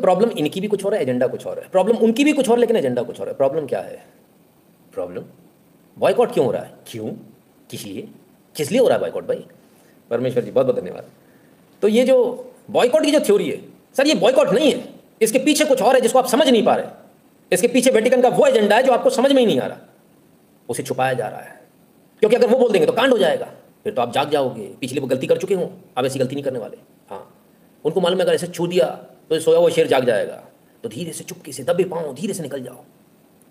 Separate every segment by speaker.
Speaker 1: Problem इनकी भी कुछ और है, एजेंडा कुछ और है, प्रॉब्लम उनकी भी कुछ और, लेकिन एजेंडा कुछ और है। प्रॉब्लम क्या है? प्रॉब्लम बॉयकॉट क्यों हो रहा है? क्यों, किस लिए, किस लिए हो रहा है बॉयकॉट? भाई परमेश्वर जी बहुत बहुत धन्यवाद। तो ये जो बॉयकॉट की जो थ्योरी है सर, ये बॉयकॉट नहीं है, इसके पीछे कुछ और है जिसको आप समझ नहीं पा रहे। इसके पीछे वेटिकन का वो एजेंडा है जो आपको समझ में ही नहीं आ रहा, उसे छुपाया जा रहा है। क्योंकि अगर वो बोल देंगे तो कांड हो जाएगा, फिर तो आप जाग जाओगे, पिछले वो गलती कर चुके हों, अब ऐसी गलती नहीं करने वाले। हाँ, उनको मालूम है अगर ऐसे छू दिया तो सोया हुआ शेर जाग जाएगा, तो धीरे से चुपके से दबे पाँव धीरे से निकल जाओ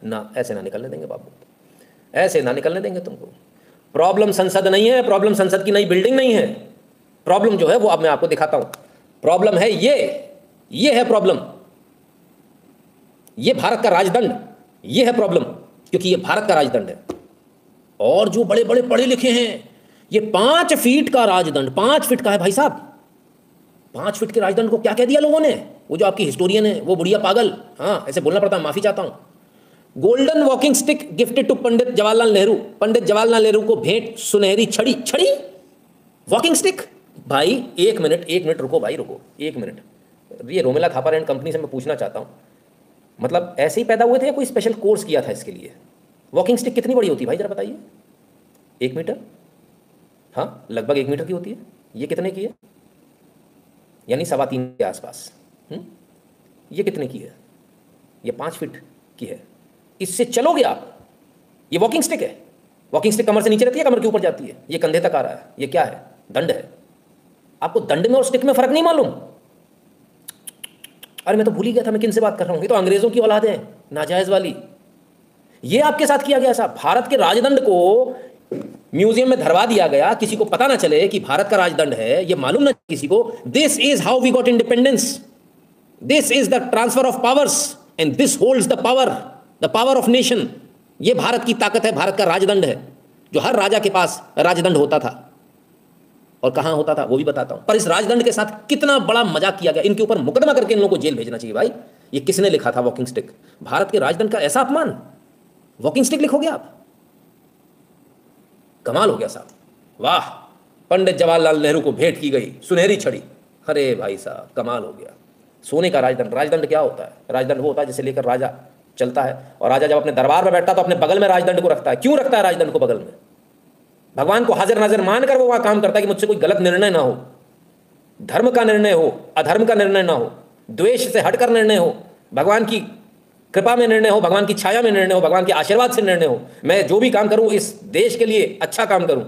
Speaker 1: ना। ऐसे ना निकलने देंगे बाबू, ऐसे ना निकलने देंगे तुमको। प्रॉब्लम संसद नहीं है, प्रॉब्लम संसद की नई बिल्डिंग नहीं है। प्रॉब्लम जो है वो अब मैं आपको दिखाता हूं। प्रॉब्लम है ये है प्रॉब्लम, ये भारत का राजदंड, ये है प्रॉब्लम, क्योंकि ये भारत का राजदंड है। और जो बड़े बड़े पढ़े लिखे हैं, ये 5 फीट का राजदंड, 5 फीट का है भाई साहब। 5 फीट के राजदंड को क्या कह दिया लोगों ने? वो जो आपकी हिस्टोरियन है वो बुढ़िया पागल, हाँ ऐसे बोलना पड़ता है, माफी चाहता हूं। Golden walking stick gifted to Pandit Jawaharlal Nehru, Pandit Jawaharlal Nehru को भेंट सुनहरी छड़ी। छड़ी, वॉकिंग स्टिक। भाई एक मिनट रुको भाई, रुको एक मिनट। ये रोमेला थापर एंड कंपनी से मैं पूछना चाहता हूं, मतलब ऐसे ही पैदा हुए थे या कोई स्पेशल कोर्स किया था इसके लिए? वॉकिंग स्टिक कितनी बड़ी होती है भाई जरा बताइए? 1 मीटर, हाँ लगभग 1 मीटर की होती है। ये कितने की है? यानी 3.25 के आसपास। ये कितने की है? ये 5 फीट की है। इससे चलोगे आप? ये वॉकिंग स्टिक है। वॉकिंग स्टिक कमर से नीचे रहती है, कमर के ऊपर जाती है, ये कंधे तक आ रहा है। ये क्या है? दंड है। आपको दंड में और स्टिक में फर्क नहीं मालूम? अरे मैं तो भूल ही गया था मैं किन से बात कर रहा हूं। ये तो अंग्रेजों की औलाद है, नाजायज वाली। ये आपके साथ किया गया साहब। भारत के राजदंड को म्यूजियम में धरवा दिया गया, किसी को पता ना चले कि भारत का राजदंड है, ये मालूम ना किसी को। This is how we got independence, this is the transfer of powers and this holds the power of nation. ये भारत की ताकत है, भारत का राजदंड है, जो हर राजा के पास राजदंड होता था। और कहां होता था वो भी बताता हूं। पर इस राजदंड के साथ कितना बड़ा मजाक किया गया, इनके ऊपर मुकदमा करके इन लोगों को जेल भेजना चाहिए भाई। ये किसने लिखा था वॉकिंग स्टिक? भारत के राजदंड का ऐसा अपमान, वॉकिंग स्टिक लिखोगे आप? कमाल हो गया साहब, वाह। पंडित जवाहरलाल नेहरू को भेंट की गई सुनहरी छड़ी। अरे भाई साहब कमाल हो गया। सोने का राजदंड। राजदंड क्या होता है? राजदंड वो होता है जिसे लेकर राजा चलता है, और राजा जब अपने दरबार में बैठता है तो अपने बगल में राजदंड को रखता है। क्यों रखता है राजदंड को बगल में? भगवान को हाजिर नाजिर मानकर वो वहां काम करता है कि मुझसे कोई गलत निर्णय ना हो, धर्म का निर्णय हो, अधर्म का निर्णय ना हो, द्वेष से हटकर निर्णय हो, भगवान की कृपा में निर्णय हो, भगवान की छाया में निर्णय हो, भगवान के आशीर्वाद से निर्णय हो। मैं जो भी काम करूं इस देश के लिए अच्छा काम करूं,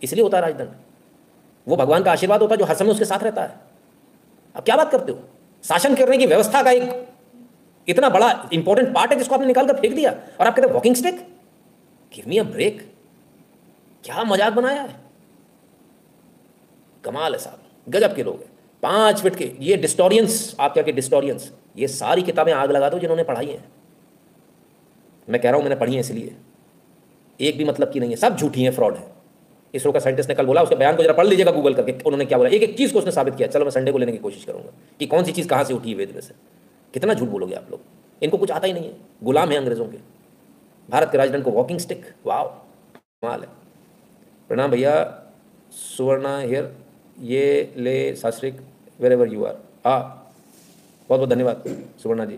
Speaker 1: इसलिए होता है राजदंड। वो भगवान का आशीर्वाद होता है जो हर समय उसके साथ रहता है। अब क्या बात करते हो? शासन करने की व्यवस्था का एक इतना बड़ा इंपॉर्टेंट पार्ट है जिसको आपने निकाल कर फेंक दिया, और आप कहते हैं walking stick. Give me a break, क्या मजाक बनाया है? कमाल है साहब, गजब के लोग हैं। 5 फीट के ये डिस्टोरियंस, आप क्या के डिस्टोरियंस, ये सारी किताबें आग लगा दो जिन्होंने पढ़ाई हैं। मैं कह रहा हूं मैंने पढ़ी है इसलिए, एक भी मतलब की नहीं है, सब झूठी है, फ्रॉड है। इसरो का साइंटिस्ट ने कल बोला, उसके बयान को जरा पढ़ लीजिएगा गूगल करके, उन्होंने क्या बोला। एक एक चीज़ को उसने साबित किया। चलो मैं संडे को लेने की कोशिश करूंगा कि कौन सी चीज़ कहाँ से उठी है वेद में से। कितना झूठ बोलोगे आप लोग? इनको कुछ आता ही नहीं है, गुलाम है अंग्रेजों के। भारत के राजदंड को वॉकिंग स्टिक, वाह कमाल है। प्रणाम भैया, सुवर्णा हियर, ये ले शास्त्रिक वेर एवर यू आर। हाँ बहुत बहुत धन्यवाद सुवर्णा जी।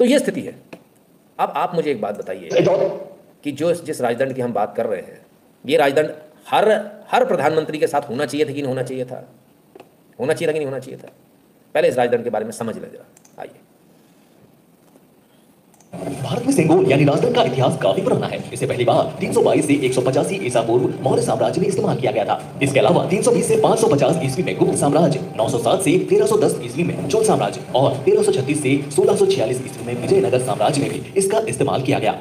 Speaker 1: तो ये स्थिति है। अब आप मुझे एक बात बताइए कि जो जिस राजदंड की हम बात कर रहे हैं, ये राजदंड हर प्रधानमंत्री के साथ होना चाहिए था कि नहीं होना चाहिए था? होना चाहिए था कि नहीं होना चाहिए था? पहले इस राजदंड के बारे में समझ लें जरा, आइए।
Speaker 2: भारत में सेंगोल यानी राजदंड का इतिहास काफी पुराना है। इसे पहली बार 322 से 185 ईसा पूर्व मौर्य साम्राज्य में इस्तेमाल किया गया था। इसके अलावा 320 से 550 ईस्वी में गुप्त साम्राज्य, 907 से 1310 ईस्वी में चोल साम्राज्य और 1336 से 1646 ईस्वी में विजयनगर साम्राज्य में भी इसका इस्तेमाल किया गया।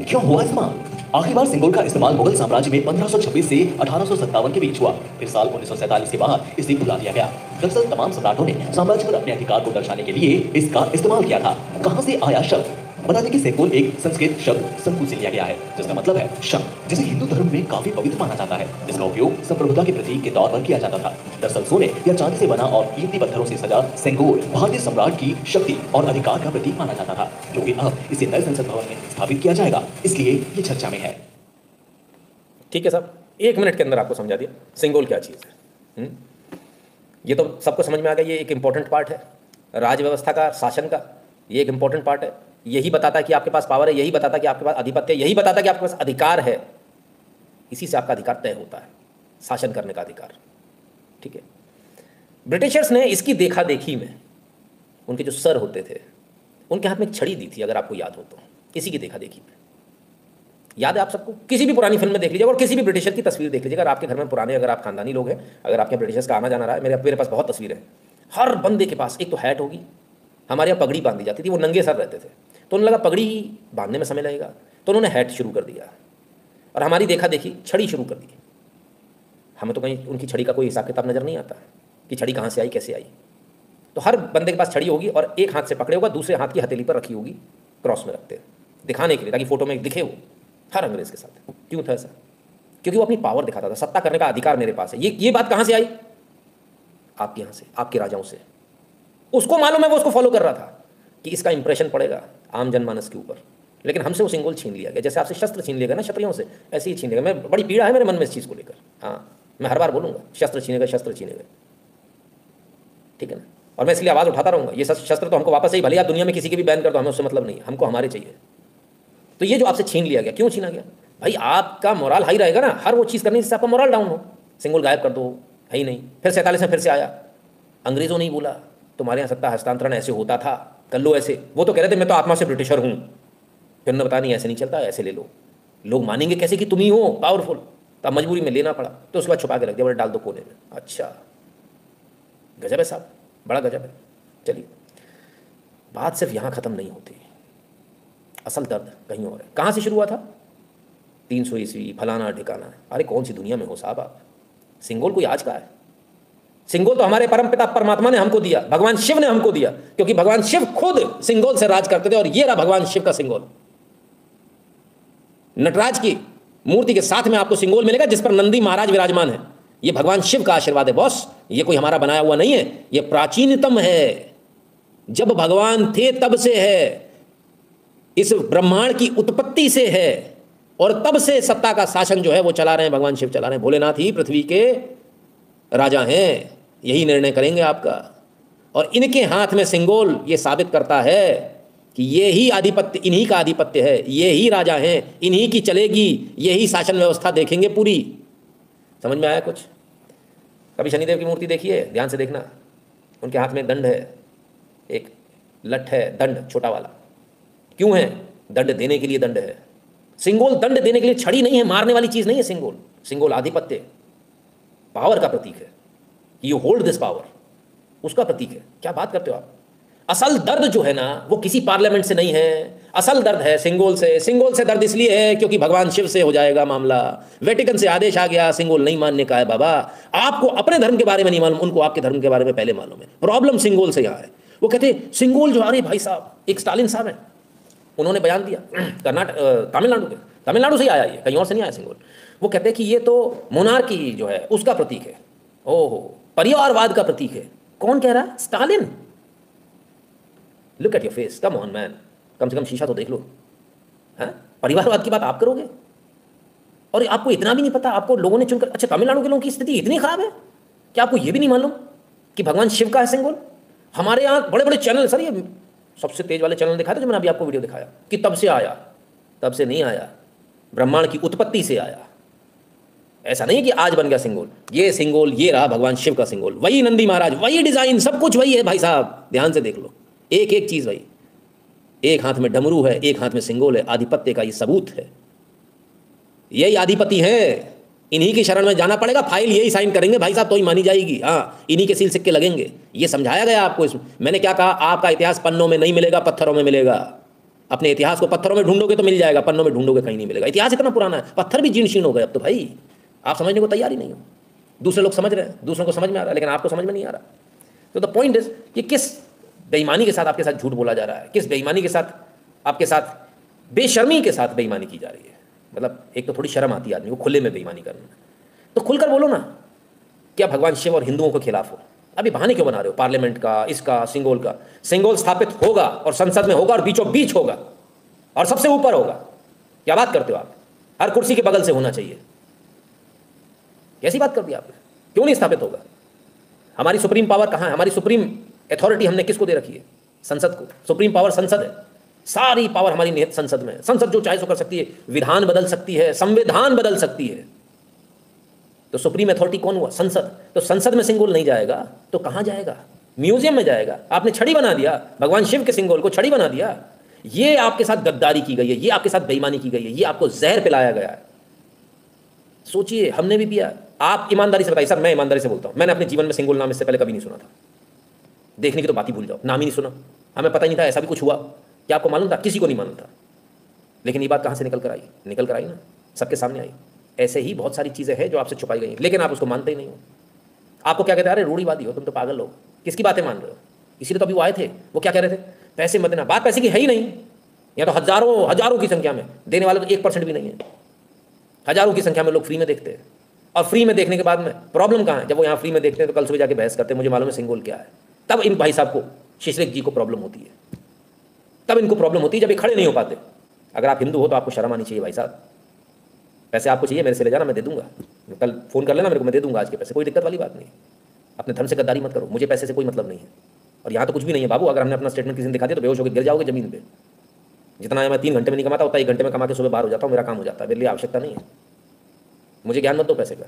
Speaker 2: क्यों हुआ इस्तेमाल? आखिरी बार सेंगोल का इस्तेमाल मुगल साम्राज्य में 1526 से 1857 के बीच हुआ। फिर साल 1947 के बाद इसे भुला दिया गया। दरअसल तमाम सम्राटों ने साम्राज्य पर अपने अधिकार को दर्शाने के लिए इसका इस्तेमाल किया था। कहां से आया शब्द? बता दें कि सेंगोल एक संस्कृत शब्द संकुल से लिया गया है, जिसका मतलब है शंख, जिसे हिंदू धर्म में काफी पवित्र माना जाता है, जिसका उपयोग संप्रभुता के प्रतीक के तौर पर किया जाता था। दरअसल सोने या चांदी से बना और कीमती पत्थरों से सजा सेंगोल भारतीय सम्राट की शक्ति और अधिकार का प्रतीक माना जाता था, जो कि अब इसे नए संसद भवन में स्थापित किया जाएगा, इसलिए ये चर्चा में है।
Speaker 1: ठीक है साहब, 1 मिनट के अंदर आपको समझा दिया सेंगोल क्या चीज़ है। ये तो सबको समझ में आ गया, ये एक इंपॉर्टेंट पार्ट है। राज व्यवस्था का, शासन का, ये एक इंपॉर्टेंट पार्ट है। यही बताता है कि आपके पास पावर है, यही बताता है कि आपके पास आधिपत्य है, यही बताता है कि आपके पास अधिकार है। इसी से आपका अधिकार तय होता है, शासन करने का अधिकार। ठीक है, ब्रिटिशर्स ने इसकी देखा देखी में, उनके जो सर होते थे उनके हाथ में एक छड़ी दी थी, अगर आपको याद हो तो, इसी की देखा देखी में। याद है आप सबको? किसी भी पुरानी फिल्म में देख लीजिएगा और किसी भी ब्रिटिशर की तस्वीर देख लीजिएगा। अगर आपके घर में पुराने, अगर आप खानदानी लोग हैं, अगर आपके ब्रिटिशर्स का आना जाना रहा है, मेरे पास बहुत तस्वीरें हैं। हर बंदे के पास एक तो हैट होगी, हमारे यहाँ पगड़ी बांधी जाती थी, वो नंगे सर रहते थे, तो उन्हें लगा पगड़ी ही बांधने में समय लगेगा, तो उन्होंने हैट शुरू कर दिया और हमारी देखा देखी छड़ी शुरू कर दी। हमें तो कहीं उनकी छड़ी का कोई हिसाब किताब नज़र नहीं आता कि छड़ी कहाँ से आई, कैसे आई। तो हर बंदे के पास छड़ी होगी और एक हाथ से पकड़े होगा, दूसरे हाथ की हथेली पर रखी होगी, क्रॉस में रखते हैं दिखाने के लिए, ताकि फोटो में दिखे वो। हर अंग्रेज के साथ क्यों था ऐसा? क्योंकि वो अपनी पावर दिखाता था, सत्ता करने का अधिकार मेरे पास है। ये बात कहाँ से आई? आपके यहाँ से, आपके राजाओं से। उसको मालूम है, वो उसको फॉलो कर रहा था कि इसका इंप्रेशन पड़ेगा आम जनमानस के ऊपर। लेकिन हमसे वो सिंबल छीन लिया गया, जैसे आपसे शस्त्र छीन लिया गया ना क्षत्रियों से, ऐसे ही छीन लिया गया। मैं, बड़ी पीड़ा है मेरे मन में इस चीज़ को लेकर। हाँ, मैं हर बार बोलूँगा शस्त्र छीने गए, शस्त्र छीने गए, ठीक है ना। और मैं इसलिए आवाज़ उठाता रहूँगा, ये शस्त्र तो हमको वापस ही, भले आप दुनिया में किसी के भी बैन कर दो, हमें उससे मतलब नहीं, हमको हमारे चाहिए। तो ये जो आपसे छीन लिया गया, क्यों छीना गया भाई? आपका मोरल हाई रहेगा ना, हर वो चीज़ करने से आपका मोरल डाउन हो। सिंगल गायब कर दो, है ही नहीं। फिर 47 में फिर से आया, अंग्रेज़ों ने ही बोला तुम्हारे यहाँ सत्ता हस्तांतरण ऐसे होता था, कर लो ऐसे। वो तो कह रहे थे मैं तो आत्मा से ब्रिटिशर हूँ, फिर उन्होंने बता नहीं ऐसे नहीं चलता, ऐसे ले लो। लोग मानेंगे कैसे कि तुम ही हो पावरफुल? तो अब मजबूरी में लेना पड़ा, तो उसके बाद छुपा के रख दिया, बोले डाल दो कोने में। अच्छा, गजब है साहब, बड़ा गजब है। चलिए, बात सिर्फ यहाँ ख़त्म नहीं होती, असल दर्द कहीं और है। कहाँ से शुरू हुआ था? 300 ईस्वी, फलाना ठिकाना। अरे कौन सी दुनिया में हो साहब आप? सिंगोल कोई आज का है? सिंगोल तो हमारे परमपिता परमात्मा ने हमको दिया, भगवान शिव ने हमको दिया, क्योंकि भगवान शिव खुद सिंगोल से राज करते थे। और ये रहा भगवान शिव का सिंगोल। नटराज की मूर्ति के साथ में आपको सिंगोल मिलेगा जिस पर नंदी महाराज विराजमान है। ये भगवान शिव का आशीर्वाद है बॉस, ये कोई हमारा बनाया हुआ नहीं है, ये प्राचीनतम है। जब भगवान थे तब से है, इस ब्रह्मांड की उत्पत्ति से है, और तब से सत्ता का शासन जो है वो चला रहे हैं भगवान शिव चला रहे हैं। भोलेनाथ ही पृथ्वी के राजा हैं, यही निर्णय करेंगे आपका। और इनके हाथ में सिंगोल ये साबित करता है कि ये ही आधिपत्य, इन्हीं का आधिपत्य है, ये ही राजा हैं, इन्हीं की चलेगी, यही शासन व्यवस्था देखेंगे पूरी। समझ में आया कुछ? कभी शनिदेव की मूर्ति देखिए, ध्यान से देखना, उनके हाथ में दंड है, एक लठ है, दंड छोटा वाला। क्यों है? दंड देने के लिए दंड है। सिंगोल दंड देने के लिए, छड़ी नहीं है, मारने वाली चीज नहीं है सिंगोल। सिंगोल आधिपत्य, पावर का प्रतीक है। यू होल्ड दिस पावर, उसका प्रतीक है। क्या बात करते हो आप? असल दर्द जो है ना, वो किसी पार्लियामेंट से नहीं है, असल दर्द है सिंगोल से। सिंगोल से दर्द इसलिए है क्योंकि भगवान शिव से हो जाएगा मामला। वेटिकन से आदेश आ गया, सिंगोल नहीं मानने का है बाबा। आपको अपने धर्म के बारे में नहीं मालूम, उनको आपके धर्म के बारे में पहले मालूम है। प्रॉब्लम सिंगोल से यहाँ है। वो कहते सिंगोल जो, अरे भाई साहब, एक स्टालिन साहब है, उन्होंने बयान दिया, तमिलनाडु से ही आया, ये कहीं और से नहीं आया सिंगोल। वो कहते हैं कि ये तो मोनार्की जो है उसका प्रतीक है। ओहो, परिवारवाद का प्रतीक है। कौन कह रहा है? Stalin. Look at your face, come on man, कम से कम शीशा तो देख लो। हैं? परिवारवाद की बात आप करोगे? और आपको इतना भी नहीं पता, आपको लोगों ने चुनकर। अच्छा, तमिलनाडु के लोगों की स्थिति इतनी खराब है, क्या आपको ये भी नहीं मालूम कि भगवान शिव का है सिंगोल? हमारे यहाँ बड़े बड़े चैनल, सर ये सबसे तेज वाले चैनल दिखाया था जो मैंने अभी आपको वीडियो दिखाया, कि तब से आया। तब से नहीं आया, ब्रह्मांड की उत्पत्ति से आया। ऐसा नहीं कि आज बन गया सिंगोल। ये सिंगोल, ये रहा भगवान शिव का सिंगोल, वही नंदी महाराज, वही डिजाइन, सब कुछ वही है भाई साहब। ध्यान से देख लो, एक एक चीज वही। एक हाथ में डमरू है, एक हाथ में सिंगोल है। आधिपत्य का ये सबूत है, यही आधिपति है। इन्हीं की शरण में जाना पड़ेगा, फाइल यही साइन करेंगे भाई साहब तो ही मानी जाएगी। हाँ, इन्हीं के सील सिक्के लगेंगे। ये समझाया गया आपको इसमें। मैंने क्या कहा? आपका इतिहास पन्नों में नहीं मिलेगा, पत्थरों में मिलेगा। अपने इतिहास को पत्थरों में ढूंढोगे तो मिल जाएगा, पन्नों में ढूंढोगे कहीं नहीं मिलेगा। इतिहास इतना पुराना है, पत्थर भी जीर्ण शीर्ण हो गए अब तो भाई। आप समझने को तैयार ही नहीं हो। दूसरे लोग समझ रहे हैं, दूसरों को समझ में आ रहा है, लेकिन आपको समझ में नहीं आ रहा। तो द पॉइंट इज, ये किस बेईमानी के साथ आपके साथ झूठ बोला जा रहा है, किस बेईमानी के साथ, आपके साथ बेशर्मी के साथ बेईमानी की जा रही है। मतलब एक तो थोड़ी शर्म आती है आदमी को खुले में बेईमानी करना, तो खुलकर बोलो ना। क्या भगवान शिव और हिंदुओं के खिलाफ हो? अभी बहाने क्यों बना रहे हो? पार्लियामेंट का, इसका, सिंगोल का। सिंगोल स्थापित होगा और संसद में होगा और बीचों बीच होगा और सबसे ऊपर होगा। क्या बात करते हो आप? हर कुर्सी के बगल से होना चाहिए। कैसी बात कर दी आपने? क्यों नहीं स्थापित होगा? हमारी सुप्रीम पावर कहाँ है? हमारी सुप्रीम अथॉरिटी हमने किसको दे रखी है? संसद को। सुप्रीम पावर संसद है, सारी पावर हमारी निहित संसद में है। संसद जो चाहे सो कर सकती है, विधान बदल सकती है, संविधान बदल सकती है। तो सुप्रीम अथॉरिटी कौन हुआ? संसद। तो संसद में सिंगोल नहीं जाएगा तो कहां जाएगा? म्यूजियम में जाएगा। आपने छड़ी बना दिया, भगवान शिव के सिंगोल को छड़ी बना दिया। ये आपके साथ गद्दारी की गई है, ये आपके साथ बेईमानी की गई है, ये आपको जहर पिलाया गया है। सोचिए, हमने भी पिया। आप ईमानदारी से बताइए सर, मैं ईमानदारी से बोलता हूं, मैंने अपने जीवन में सिंगोल नाम इससे पहले कभी नहीं सुना था। देखने की तो बात ही भूल जाओ, नाम ही नहीं सुना। हमें पता ही नहीं था ऐसा भी कुछ हुआ। क्या आपको मालूम था? किसी को नहीं मालूम था। लेकिन ये बात कहां से निकल कर आई? निकल कर आई ना, सबके सामने आई। ऐसे ही बहुत सारी चीजें हैं जो आपसे छुपाई गई हैं, लेकिन आप उसको मानते ही नहीं हो। आपको क्या कहते हैं? अरे रूढ़िवादी हो तुम, तो पागल हो, किसकी बातें मान रहे हो? इसीलिए तो अभी वो आए थे, वो क्या कह रहे थे? पैसे मत देना। बात पैसे की है ही नहीं। या तो हजारों की संख्या में देने वाले तो 1% भी नहीं है। हजारों की संख्या में लोग फ्री में देखते हैं, और फ्री में देखने के बाद में प्रॉब्लम कहाँ है? जब वो यहाँ फ्री में देखते हैं तो कल सुबह जाके बहस करते हैं, मुझे मालूम है सिंगोल क्या है। तब इन भाई साहब को, शिश्रिक जी को प्रॉब्लम होती है। तब इनको प्रॉब्लम होती है जब ये खड़े नहीं हो पाते। अगर आप हिंदू हो तो आपको शर्म आनी चाहिए भाई साहब। पैसे आपको चाहिए, मेरे से ले जाना, मैं दे दूंगा। कल फोन कर लेना मेरे को, मैं दे दूंगा आज के पैसे, कोई दिक्कत वाली बात नहीं। अपने धर्म से गद्दारी मत करो, मुझे पैसे से कोई मतलब नहीं है। और यहाँ तो कुछ भी नहीं है बाबू। अगर हमने अपना स्टेटमेंट किसी ने दिखा दिया तो बेहोश होकर गिर जाओगे जमीन पे। जितना मैं 3 घंटे में नहीं कमाता उतना 1 घंटे में कमा के सुबह बाहर हो जाता हूँ, मेरा काम हो जाता है। मेरे लिए आवश्यकता नहीं है। मुझे ज्ञान मत दो पैसे का।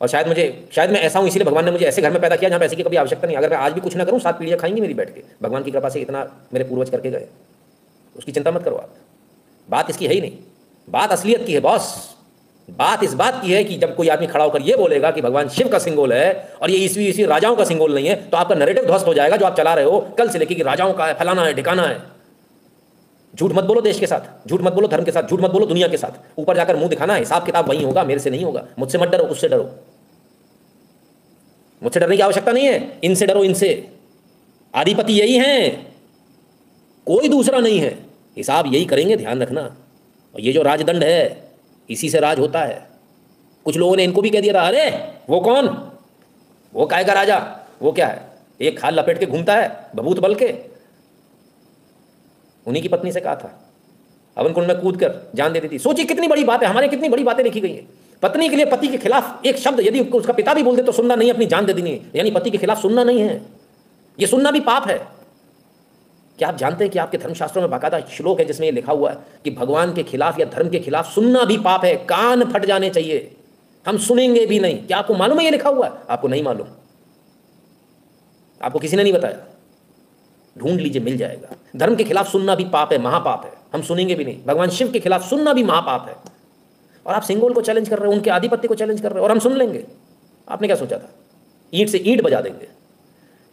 Speaker 1: और शायद मैं ऐसा हूँ इसलिए भगवान ने मुझे ऐसे घर में पैदा किया जहाँ पैसे की कभी आवश्यकता नहीं। अगर मैं आज भी कुछ ना करूँ, 7 पीढ़ियाँ खाएंगी मेरी बैठ के। भगवान की कृपा से इतना मेरे पूर्वज करके गए, उसकी चिंता मत करो आप। बात इसकी है ही नहीं, बात असलियत की है बॉस। बात इस बात की है कि जब कोई आदमी खड़ा होकर ये बोलेगा कि भगवान शिव का सिंगल है और ये ईस्वी राजाओं का सिंगल नहीं है, तो आपका नैरेटिव ध्वस्त हो जाएगा जो आप चला रहे हो कल से लेकर कि राजाओं का है, फलाना है, ठिकाना है। झूठ मत बोलो देश के साथ, झूठ मत बोलो धर्म के साथ, झूठ मत बोलो दुनिया के साथ। ऊपर जाकर मुंह दिखाना, हिसाब किताब वहीं होगा, मेरे से नहीं होगा। मुझसे मत डरो, उससे डरो। मुझसे डरने की आवश्यकता नहीं है, इनसे डरो। इनसे आधिपति यही हैं, कोई दूसरा नहीं है। हिसाब यही करेंगे, ध्यान रखना। और ये जो राजदंड है, इसी से राज होता है। कुछ लोगों ने इनको भी कह दिया था, अरे वो कौन, वो काय का राजा, वो क्या है, एक खाल लपेट के घूमता है बबूत बल के। उन्हीं की पत्नी से कहा था, हवन कुंड में कूद कर जान देती थी। सोचिए कितनी बड़ी बात है, हमारे कितनी बड़ी बातें लिखी गई है। पत्नी के लिए पति के खिलाफ एक शब्द यदि उसका पिता भी बोल दे तो सुनना नहीं, अपनी जान दे देनी है। यानी पति के खिलाफ सुनना नहीं है, यह सुनना भी पाप है। क्या आप जानते हैं कि आपके धर्मशास्त्रों में बाकायदा श्लोक है जिसमें यह लिखा हुआ है कि भगवान के खिलाफ या धर्म के खिलाफ सुनना भी पाप है, कान फट जाने चाहिए, हम सुनेंगे भी नहीं। क्या आपको मालूम है ये लिखा हुआ है? आपको नहीं मालूम, आपको किसी ने नहीं बताया, ढूंढ लीजिए मिल जाएगा। धर्म के खिलाफ सुनना भी पाप है, महापाप है, हम सुनेंगे भी नहीं। भगवान शिव के खिलाफ सुनना भी महापाप है। और आप सिंगोल को चैलेंज कर रहे हो, उनके आधिपत्य को चैलेंज कर रहे हो, और हम सुन लेंगे। आपने क्या सोचा था? ईंट से ईंट बजा देंगे।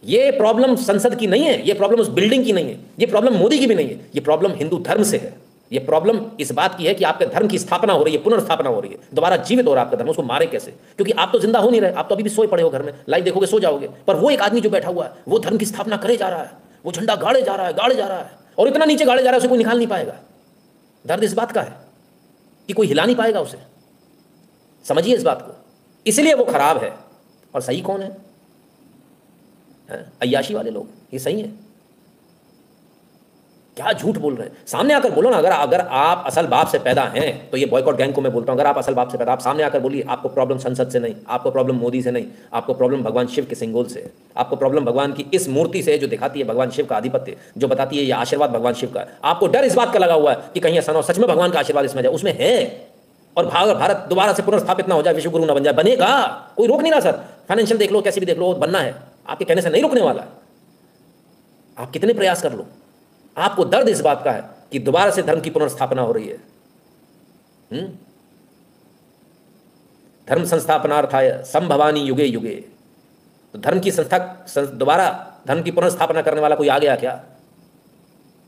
Speaker 1: ये प्रॉब्लम संसद की नहीं है, ये प्रॉब्लम उस बिल्डिंग की नहीं है, ये प्रॉब्लम मोदी की भी नहीं है, ये प्रॉब्लम हिंदू धर्म से है। ये प्रॉब्लम इस बात की है कि आपके धर्म की स्थापना हो रही है, पुनर्स्थापना हो रही है, दोबारा जीवित हो रहा है आपका धर्म। उसको मारे कैसे? क्योंकि आप तो जिंदा हो नहीं रहे, आप तो अभी भी सोए पड़े हो घर में, लाइव देखोगे सो जाओगे। पर वो एक आदमी जो बैठा हुआ है, वो धर्म की स्थापना करे जा रहा है, वो झंडा गाड़े जा रहा है, गाड़े जा रहा है, और इतना नीचे गाड़े जा रहा है उसे कोई निकाल नहीं पाएगा। दर्द इस बात का है कि कोई हिला नहीं पाएगा उसे। समझिए इस बात को। इसलिए वो खराब है। और सही कौन है? अय्याशी वाले लोग, ये सही है? क्या झूठ बोल रहे हैं? सामने आकर बोलो ना। अगर आप असल बाप से पैदा हैं तो ये बॉयकॉट गैंग को मैं बोलता हूं, अगर आप असल बाप से पैदा, आप सामने आकर बोलिए आपको प्रॉब्लम संसद से नहीं, आपको प्रॉब्लम मोदी से नहीं, आपको प्रॉब्लम भगवान शिव के सिंगोल से, आपको प्रॉब्लम भगवान की इस मूर्ति से जो दिखाती है भगवान शिव का आधिपत्य, जो बताती है ये आशीर्वाद भगवान शिव का। आपको डर इस बात का लगा हुआ है कि कहीं ऐसा सच में भगवान का आशीर्वाद इसमें जाए, उसमें है। और भारत दोबारा से पुनर्स्थापित ना हो जाए, विश्व गुरु ना बन जाए। बनेगा, कोई रोक नहीं रहा सर। फाइनेंशियल देख लो, कैसे भी देख लो, बनना है। आपके कहने से नहीं रुकने वाला। आप कितने प्रयास कर लो, आपको दर्द इस बात का है कि दोबारा से धर्म की पुनर्स्थापना हो रही है। धर्म संस्थापनार्थाय संभवानी युगे युगे। तो धर्म की संस्था, दोबारा धर्म की पुनर्स्थापना करने वाला कोई आ गया क्या?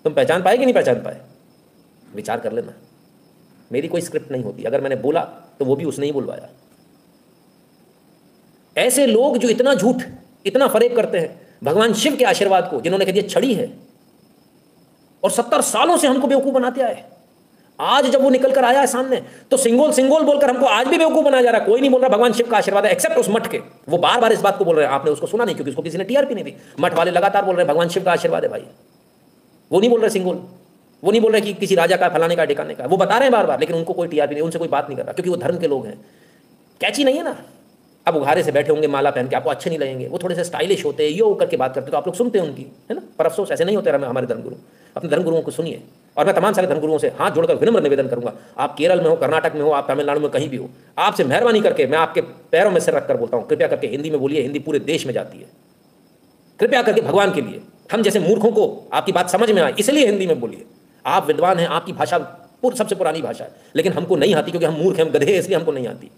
Speaker 1: तुम पहचान पाए कि नहीं पहचान पाए? विचार कर लेना। मेरी कोई स्क्रिप्ट नहीं होती, अगर मैंने बोला तो वो भी उसने ही बुलवाया। ऐसे लोग जो इतना झूठ, इतना फरेब करते हैं भगवान शिव के आशीर्वाद को, जिन्होंने कह दिया छड़ी है, और 70 सालों से हमको बेवकूफ बनाते आए। आज जब वो निकल कर आया है सामने, तो सिंगोल सिंगोल बोलकर हमको आज भी बेवकूफ बनाया जा रहा है। कोई नहीं बोल रहा भगवान शिव का आशीर्वाद है, एक्सेप्ट उस मठ के। वो बार बार इस बात को बोल रहे हैं, आपने उसको सुना नहीं क्योंकि उसको किसी ने टीआरपी नहीं दी। मठ वाले लगातार बोल रहे हैं भगवान शिव का आशीर्वाद है भाई। वो नहीं बोल रहे सिंगोल, वो नहीं बोल रहे कि किसी राजा का, फलाने का, ठिकाने का। वो बता रहे हैं बार बार, लेकिन उनको कोई टीआरपी नहीं, उनसे कोई बात नहीं कर रहा, क्योंकि वो धर्म के लोग हैं। कैची नहीं है ना, अब उघारे से बैठे होंगे माला पहन के, आपको अच्छे नहीं लगेंगे, वो थोड़े से स्टाइलिश होते हैं, यो करके बात करते तो आप लोग सुनते हैं उनकी, है ना। पर अफसोस ऐसे नहीं होते हमारे धर्मगुरु। अपने धर्मगुरुओं को सुनिए। और मैं तमाम सारे धर्मगुरुओं से हाथ जोड़कर विनम्र निवेदन करूंगा, आप केरल में हो, कर्नाटक में हो, आप तमिलनाडु में कहीं भी हो, आपसे मेहरबानी करके मैं आपके पैरों में सिर रखकर बोलता हूँ, कृपया करके हिंदी में बोलिए। हिंदी पूरे देश में जाती है। कृपया करके भगवान के लिए, हम जैसे मूर्खों को आपकी बात समझ में आए इसलिए हिंदी में बोलिए। आप विद्वान हैं, आपकी भाषा सबसे पुरानी भाषा है, लेकिन हमको नहीं आती क्योंकि हम मूर्ख हैं, हम गधे हैं, इसलिए हमको नहीं आती।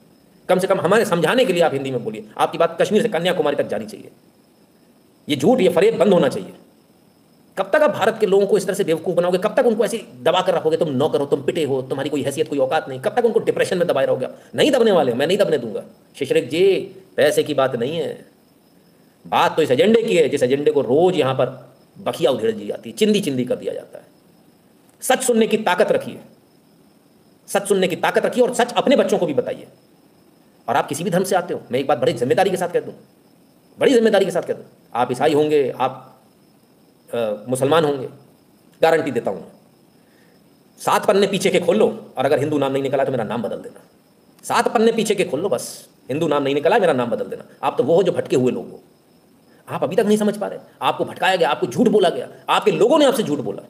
Speaker 1: कम से कम हमारे समझाने के लिए आप हिंदी में बोलिए। आपकी बात कश्मीर से कन्याकुमारी तक जानी चाहिए। ये झूठ, ये फरेब बंद होना चाहिए। कब तक आप भारत के लोगों को इस तरह से बेवकूफ़ बनाओगे? कब तक उनको ऐसे दबा कर रखोगे? तुम नौकर हो, तुम पिटे हो, तुम्हारी कोई हैसियत, कोई औकात नहीं। कब तक उनको डिप्रेशन में दबाए रहोगे? नहीं दबने वाले, मैं नहीं दबने दूंगा। शिशरिक जी, पैसे की बात नहीं है, बात तो इस एजेंडे की है, जिस एजेंडे को रोज यहां पर बखिया उधेड़ दी जाती है, चिंदी चिंदी कर दिया जाता है। सच सुनने की ताकत रखिए, सच सुनने की ताकत रखिए, और सच अपने बच्चों को भी बताइए। और आप किसी भी धर्म से आते हो, मैं एक बात बड़ी जिम्मेदारी के साथ कह दूं, बड़ी जिम्मेदारी के साथ कह दूं, आप ईसाई होंगे, आप मुसलमान होंगे, गारंटी देता हूं, 7 पन्ने पीछे के खोल लो, और अगर हिंदू नाम नहीं निकला तो मेरा नाम बदल देना। 7 पन्ने पीछे के खोल लो, बस हिंदू नाम नहीं निकला, मेरा नाम बदल देना। आप तो वो हो जो भटके हुए लोग हो। आप अभी तक नहीं समझ पा रहे, आपको भटकाया गया, आपको झूठ बोला गया, आपके लोगों ने आपसे झूठ बोला,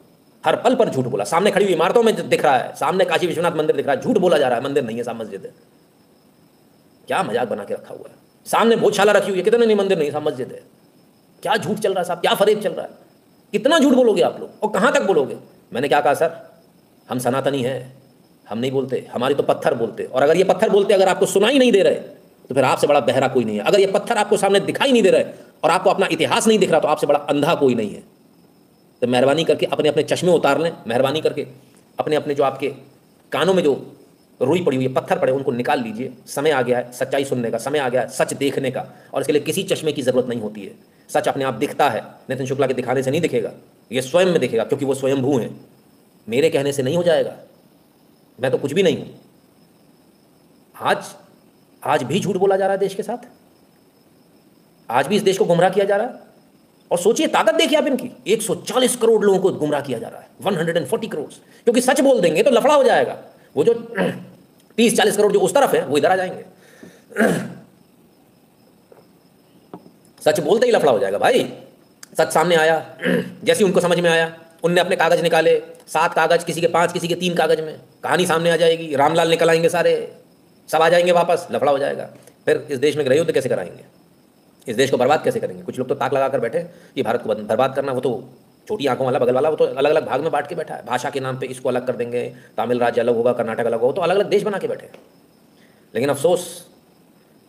Speaker 1: हर पल पर झूठ बोला। सामने खड़ी हुई इमारतों में दिख रहा है, सामने काशी विश्वनाथ मंदिर दिख रहा है, झूठ बोला जा रहा है, मंदिर नहीं है, साहब मस्जिद है। क्या मजाक बना के रखा हुआ है। सामने भोजशाला रखी हुई है, कितने नहीं, मंदिर नहीं, साहब मस्जिद है। क्या झूठ चल रहा है साहब, क्या फरेब चल रहा है? कितना झूठ बोलोगे आप लोग, और कहां तक बोलोगे? मैंने क्या कहा सर, हम सनातनी हैं, हम नहीं बोलते, हमारी तो पत्थर बोलते। और अगर ये पत्थर बोलते अगर आपको सुनाई नहीं दे रहे तो फिर आपसे बड़ा बहरा कोई नहीं है। अगर ये पत्थर आपको सामने दिखाई नहीं दे रहे और आपको अपना इतिहास नहीं दिख रहा तो आपसे बड़ा अंधा कोई नहीं है। तो मेहरबानी करके अपने अपने चश्मे उतार लें, मेहरबानी करके अपने अपने जो आपके कानों में जो रुई पड़ी हुई है, पत्थर पड़े, उनको निकाल लीजिए। समय आ गया है सच्चाई सुनने का, समय आ गया है सच देखने का, और इसके लिए किसी चश्मे की जरूरत नहीं होती है। सच अपने आप दिखता है, नितिन शुक्ला के दिखाने से नहीं दिखेगा, ये स्वयं में दिखेगा, क्योंकि वो स्वयंभू हैं। मेरे कहने से नहीं हो जाएगा, मैं तो कुछ भी नहीं हूं। आज भी झूठ बोला जा रहा है देश के साथ, आज भी इस देश को गुमराह किया जा रहा है। और सोचिए, ताकत देखिए आप इनकी, 140 करोड़ लोगों को गुमराह किया जा रहा है, 140 करोड़, क्योंकि सच बोल देंगे तो लफड़ा हो जाएगा। वो जो 30-40 करोड़ जो उस तरफ है वो इधर आ जाएंगे। सच बोलते ही लफड़ा हो जाएगा भाई। सच सामने आया, जैसे उनको समझ में आया, उनने अपने कागज निकाले, 7 कागज, किसी के 5, किसी के 3 कागज में, कहानी सामने आ जाएगी, रामलाल निकल आएंगे, सारे सब आ जाएंगे वापस, लफड़ा हो जाएगा। फिर इस देश में गृहयुद्ध कैसे कराएंगे, इस देश को बर्बाद कैसे करेंगे? कुछ लोग तो ताक लगा कर बैठे कि भारत को बर्बाद करना, वो तो छोटी आंखों वाला बगल वाला, वो तो अलग अलग भाग में बांट के बैठा है। भाषा के नाम पे इसको अलग कर देंगे, तमिल राज्य अलग होगा, कर्नाटक अलग होगा, तो अलग अलग देश बना के बैठे। लेकिन अफसोस,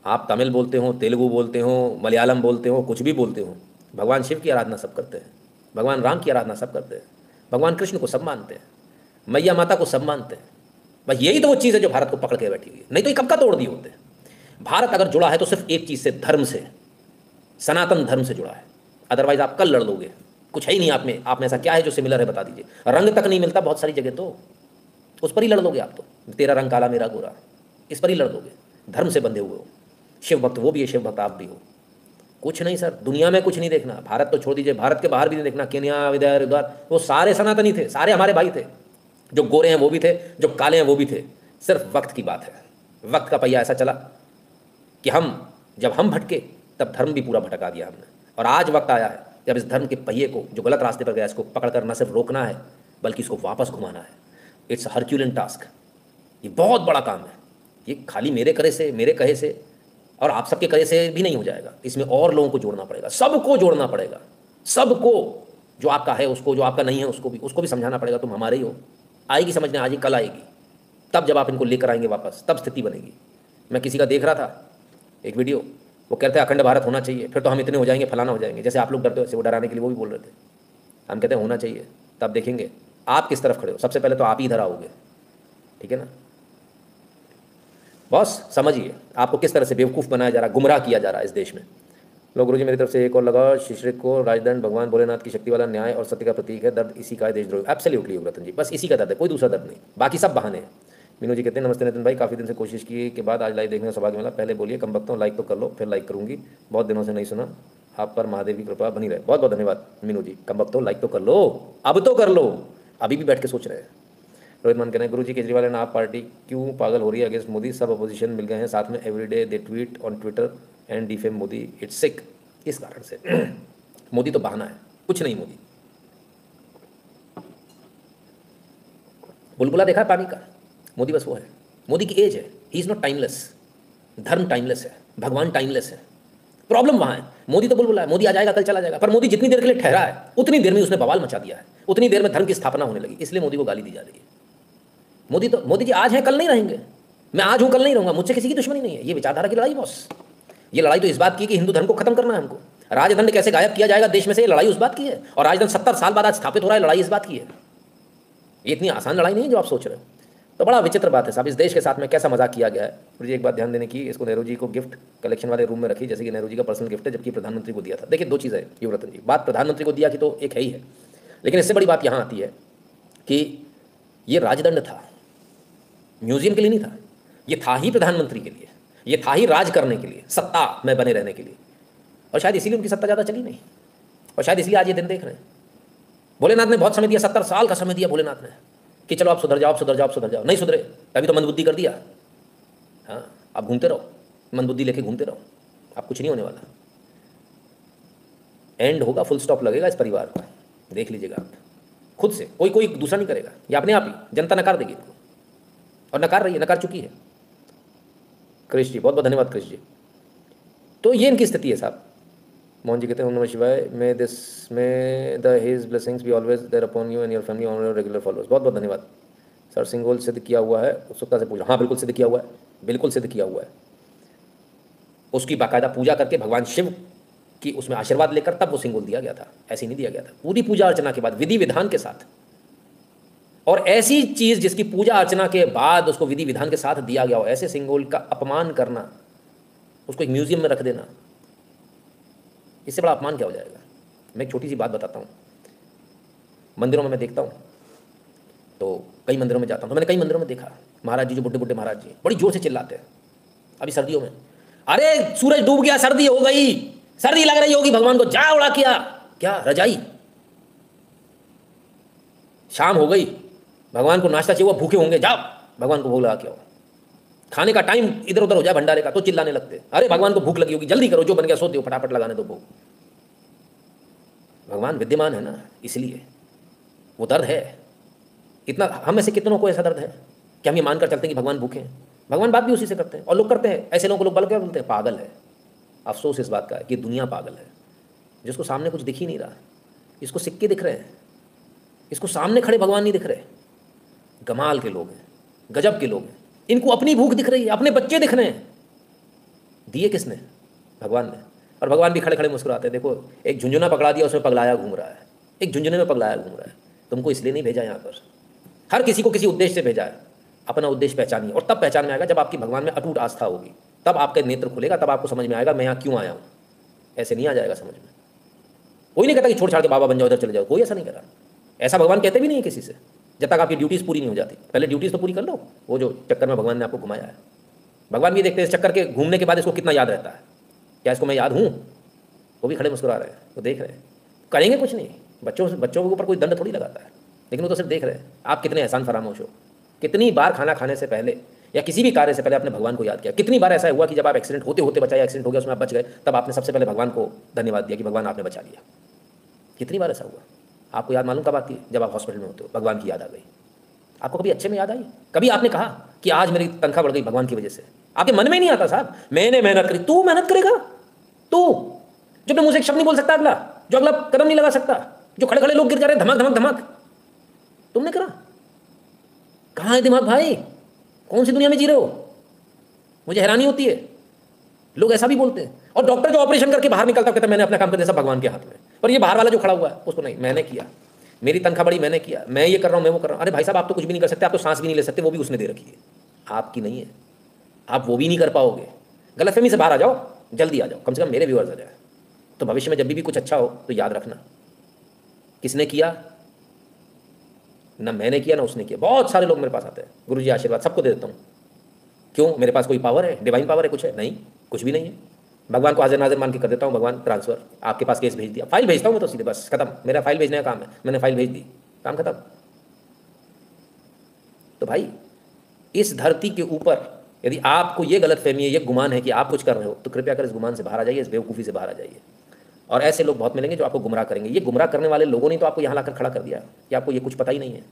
Speaker 1: आप तमिल बोलते हो, तेलुगु बोलते हो, मलयालम बोलते हो, कुछ भी बोलते हो, भगवान शिव की आराधना सब करते हैं, भगवान राम की आराधना सब करते हैं, भगवान कृष्ण को सब मानते हैं, मैया माता को सब मानते हैं। बस यही तो वो चीज़ है जो भारत को पकड़ के बैठी हुई है, नहीं तो ये कब का तोड़ दिए होते। भारत अगर जुड़ा है तो सिर्फ एक चीज़ से, धर्म से, सनातन धर्म से जुड़ा है। अदरवाइज आप कल लड़ लोगे, कुछ है ही नहीं आप में ऐसा क्या है जो सिमिलर है, बता दीजिए। रंग तक नहीं मिलता बहुत सारी जगह, तो उस पर ही लड़ लोगे आप। तो तेरा रंग काला मेरा गोरा, इस पर ही लड़ लोगे। धर्म से बंधे हुए हो, शिव भक्त वो भी है, शिव भक्त आप भी हो। कुछ नहीं सर, दुनिया में कुछ नहीं देखना, भारत तो छोड़ दीजिए, भारत के बाहर भी नहीं देखना, केन्या, विदर, उधर, वो सारे सनातनी थे, सारे हमारे भाई थे। जो गोरे हैं वो भी थे, जो काले हैं वो भी थे। सिर्फ वक्त की बात है, वक्त का पहिया ऐसा चला कि जब हम भटके तब धर्म भी पूरा भटका दिया हमने। और आज वक्त आया है जब इस धर्म के पहिए को, जो गलत रास्ते पर गया, इसको पकड़ कर न सिर्फ रोकना है बल्कि इसको वापस घुमाना है। इट्स हरक्यूलिन टास्क, ये बहुत बड़ा काम है। ये खाली मेरे कहे से और आप सबके कहे से भी नहीं हो जाएगा, इसमें और लोगों को जोड़ना पड़ेगा, सबको जोड़ना पड़ेगा, सबको, जो आपका है उसको, जो आपका नहीं है उसको भी समझाना पड़ेगा। तुम हमारे ही हो, आएगी समझने, आज ही कल आएगी, तब जब आप इनको लेकर आएंगे वापस, तब स्थिति बनेगी। मैं किसी का देख रहा था एक वीडियो, वो कहते हैं अखंड भारत होना चाहिए, फिर तो हम इतने हो जाएंगे, फलाना हो जाएंगे, जैसे आप लोग डरते हो वैसे वो डराने के लिए वो भी बोल रहे थे। हम कहते हैं होना चाहिए, तब देखेंगे आप किस तरफ खड़े हो। सबसे पहले तो आप ही इधर आओगे, ठीक है ना बॉस? समझिए आपको किस तरह से बेवकूफ़ बनाया जा रहा है, गुमराह किया जा रहा है इस देश में। लोग, गुरुजी मेरी तरफ से एक और लगा, शिश्रिक को राजदंड भगवान भोलेनाथ की शक्ति वाला न्याय और सत्य का प्रतीक है, दर्द इसी का है देशद्रोही। एब्सोल्युटली रतन जी, बस इसी का दर्द है, कोई दूसरा दर्द नहीं, बाकी सब बहाने हैं। मीनू जी कहते हैं नमस्ते नितिन भाई, काफ़ी दिन से कोशिश की के बाद आज लाइव देखने का सौभाग्य मिला। पहले बोलिए कम वक्त लाइक तो कर लो, फिर लाइक करूँगी, बहुत दिनों से नहीं सुना, आप पर महादेव की कृपा बनी रहे। बहुत बहुत धन्यवाद मीनू जी, कम वक्त लाइक तो कर लो, अब तो कर लो, अभी भी बैठ के सोच रहे हैं। रोहित मान कह रहे हैं गुरुजी केजरीवाल एंड आप पार्टी क्यों पागल हो रही है अगेंस्ट मोदी, सब अपोजिशन मिल गए हैं साथ में, everyday they tweet on Twitter and defame Modi, it's sick. इस कारण से मोदी तो बहाना है, कुछ नहीं मोदी। बुलबुला देखा है पानी का, मोदी बस वो है। मोदी की एज है, ही इज नॉट टाइमलेस। धर्म टाइमलेस है, भगवान टाइमलेस है। प्रॉब्लम वहाँ है। मोदी तो बुलबुला है, मोदी आ जाएगा कल चला जाएगा, पर मोदी जितनी देर के लिए ठहरा है उतनी देर में उसने बवाल मचा दिया है, उतनी देर में धर्म की स्थापना होने लगी, इसलिए मोदी को गाली दी जा रही है। मोदी जी आज हैं कल नहीं रहेंगे, मैं आज हूं कल नहीं रहूंगा, मुझसे किसी की दुश्मनी नहीं है। ये विचारधारा की लड़ाई बॉस, ये लड़ाई तो इस बात की कि हिंदू धर्म को खत्म करना है हमको, राजदंड कैसे गायब किया जाएगा देश में से, ये लड़ाई उस बात की है। और राजदंड 70 साल बाद आज स्थापित हो रहा है, लड़ाई इस बात की है। ये इतनी आसान लड़ाई नहीं है जो आप सोच रहे हो। तो बड़ा विचित्र बात है साहब, इस देश के साथ में कैसा मजाक किया गया है। मुझे एक बात ध्यान देने की, इसको नेहरू जी को गिफ्ट कलेक्शन वाले रूम में रखी, जैसे कि नेहरू जी का पर्सनल गिफ्ट है, जबकि प्रधानमंत्री को दिया था। देखिए दो चीज़ है युवरत्न जी, बात प्रधानमंत्री को दिया कि तो एक है ही है, लेकिन इससे बड़ी बात यहाँ आती है कि ये राजदंड था, म्यूजियम के लिए नहीं था, ये था ही प्रधानमंत्री के लिए, ये था ही राज करने के लिए, सत्ता में बने रहने के लिए। और शायद इसीलिए उनकी सत्ता ज़्यादा चली नहीं, और शायद इसलिए आज ये दिन देख रहे हैं। भोलेनाथ ने बहुत समय दिया, 70 साल का समय दिया भोलेनाथ ने कि चलो आप सुधर जाओ, आप सुधर जाओ, आप सुधर जाओ, नहीं सुधरे, अभी तो मंदबुद्धि कर दिया। हाँ, आप घूमते रहो, मंदबुद्धि लेके घूमते रहो, आप कुछ नहीं होने वाला। एंड होगा, फुल स्टॉप लगेगा इस परिवार का, देख लीजिएगा आप खुद से, कोई दूसरा नहीं करेगा, ये अपने आप ही जनता नकार देगी इनको, और नकार रही है, नकार चुकी है। क्रिश जी बहुत बहुत धन्यवाद क्रिश जी। तो ये इनकी स्थिति है साहब। मोहन जी कहते हैं ओम नमः शिवाय, may this may the his blessings be always there upon you and your family on your regular followers. बहुत बहुत धन्यवाद सर। सिंगोल सिद्ध किया हुआ है, उत्सुकता से पूछा। हाँ बिल्कुल सिद्ध किया हुआ है, बिल्कुल सिद्ध किया हुआ है। उसकी बाकायदा पूजा करके भगवान शिव की उसमें आशीर्वाद लेकर तब वो सिंगोल दिया गया था, ऐसे नहीं दिया गया था। पूरी पूजा अर्चना के बाद विधि विधान के साथ, और ऐसी चीज़ जिसकी पूजा अर्चना के बाद उसको विधि विधान के साथ दिया गया हो, ऐसे सिंगोल का अपमान करना, उसको एक म्यूजियम में रख देना, इससे बड़ा अपमान क्या हो जाएगा। मैं एक छोटी सी बात बताता हूँ। मंदिरों में मैं देखता हूँ, तो कई मंदिरों में जाता हूँ, तो मैंने कई मंदिरों में देखा महाराज जी, जो बुड्ढे बुड्ढे महाराज जी बड़ी जोर से चिल्लाते हैं। अभी सर्दियों में, अरे सूरज डूब गया, सर्दी हो गई, सर्दी लग रही होगी, भगवान को जा उड़ा किया, क्या रजाई, शाम हो गई, भगवान को नाश्ता चाहिए, वो भूखे होंगे, जाओ भगवान को भोग लगा के आओ। खाने का टाइम इधर उधर हो जाए भंडारे का तो चिल्लाने लगते, अरे भगवान को भूख लगी होगी, जल्दी करो, जो बन गया सो दो, फटाफट लगाने दो भोग। भगवान विद्यमान है ना, इसलिए वो दर्द है इतना। हम में से कितनों को ऐसा दर्द है कि हम ये मानकर चलते हैं कि भगवान भूखे हैं। भगवान बात भी उसी से करते हैं, और लोग करते हैं। ऐसे लोगों को लोग बल क्या बोलते हैं, पागल है। अफसोस इस बात का है कि दुनिया पागल है, जिसको सामने कुछ दिख ही नहीं रहा, इसको सिक्के दिख रहे हैं, इसको सामने खड़े भगवान नहीं दिख रहे। कमाल के लोग हैं, गजब के लोग हैं, इनको अपनी भूख दिख रही है, अपने बच्चे दिख रहे हैं। दिए किसने, भगवान ने। और भगवान भी खड़े खड़े मुस्कुराते हैं। देखो एक झुंझुना पकड़ा दिया, उसमें पगलाया घूम रहा है, एक झुंझुने में पगलाया घूम रहा है। तुमको इसलिए नहीं भेजा यहाँ पर, हर किसी को किसी उद्देश्य से भेजा है। अपना उद्देश्य पहचानिए, और तब पहचान में आएगा जब आपकी भगवान में अटूट आस्था होगी, तब आपका नेत्र खुलेगा, तब आपको समझ में आएगा मैं यहाँ क्यों आया हूँ। ऐसे नहीं आ जाएगा समझ में। कोई नहीं कहता कि छोड़ छाड़ के बाबा बन जाओ, इधर चले जाओ, कोई ऐसा नहीं कह रहा। ऐसा भगवान कहते भी नहीं है किसी से, जब तक आपकी ड्यूटीज़ पूरी नहीं हो जाती। पहले ड्यूटीज़ तो पूरी कर लो, वो जो चक्कर में भगवान ने आपको घुमाया है। भगवान भी देखते हैं इस चक्कर के घूमने के बाद इसको कितना याद रहता है, क्या इसको मैं याद हूँ। वो भी खड़े मुस्कुरा रहे हैं, वो देख रहे हैं, करेंगे कुछ नहीं। बच्चों के ऊपर कोई दंड थोड़ी लगाता है, लेकिन वो तो सिर्फ देख रहे हैं आप कितने एहसान फरामोश हो। कितनी बार खाना खाने से पहले या किसी भी कार्य से पहले आपने भगवान को याद किया। कितनी बार ऐसा हुआ कि जब आप एक्सीडेंट होते होते बचा, या एक्सीडेंट हो गया उसमें आप बच गए, तब आपने सबसे पहले भगवान को धन्यवाद दिया कि भगवान आपने बचा लिया। कितनी बार ऐसा हुआ आपको याद मालूम कब आती है, जब आप हॉस्पिटल में होते हो, भगवान की याद आ गई। आपको कभी अच्छे में याद आई, कभी आपने कहा कि आज मेरी तनख्वाह बढ़ गई भगवान की वजह से। आपके मन में नहीं आता साहब मैंने मेहनत करी। तू मेहनत करेगा, तू जो अपने मुंह से एक शब्द नहीं बोल सकता, अगला जो अगला कदम नहीं लगा सकता, जो खड़े खड़े लोग गिर जा रहे हैं धमक धमक धमक, तुमने करा। कहाँ है दिमाग भाई, कौन सी दुनिया में जी रहे हो। मुझे हैरानी होती है, लोग ऐसा भी बोलते हैं। और डॉक्टर जो ऑपरेशन करके बाहर निकलता कहता है मैंने अपना काम कर दिया, सब भगवान के हाथ में। पर ये बाहर वाला जो खड़ा हुआ है उसको नहीं, मैंने किया, मेरी तनख्वाह बड़ी, मैंने किया, मैं ये कर रहा हूँ, मैं वो कर रहा हूँ। अरे भाई साहब आप तो कुछ भी नहीं कर सकते, आप तो सांस भी नहीं ले सकते, वो भी उसने दे रखी है, आपकी नहीं है, आप वो भी नहीं कर पाओगे। गलतफहमी से बाहर आ जाओ, जल्दी आ जाओ, कम से कम मेरे व्यूअर्स आ जाए। तो भविष्य में जब भी कुछ अच्छा हो तो याद रखना किसने किया, ना मैंने किया ना उसने किया। बहुत सारे लोग मेरे पास आते हैं, गुरुजी आशीर्वाद सबको दे देता हूँ। क्यों, मेरे पास कोई पावर है, डिवाइन पावर है, कुछ है नहीं, कुछ भी नहीं है। भगवान को हाजिर नाजिर मान के कर देता हूँ, भगवान ट्रांसफर आपके पास केस भेज दिया, फाइल भेजता हूँ मैं तो सीधे, बस खत्म। मेरा फाइल भेजने का काम है, मैंने फाइल भेज दी, काम खत्म। तो भाई इस धरती के ऊपर यदि आपको ये गलतफहमी है, ये गुमान है कि आप कुछ कर रहे हो, तो कृपया कर इस गुमान से बाहर आ जाइए, इस बेवकूफ़ी से बाहर आ जाइए। और ऐसे लोग बहुत मिलेंगे जो आपको गुमराह करेंगे। ये गुमराह करने वाले लोगों ने तो आपको यहाँ लाकर खड़ा कर दिया कि आपको ये कुछ पता ही नहीं है,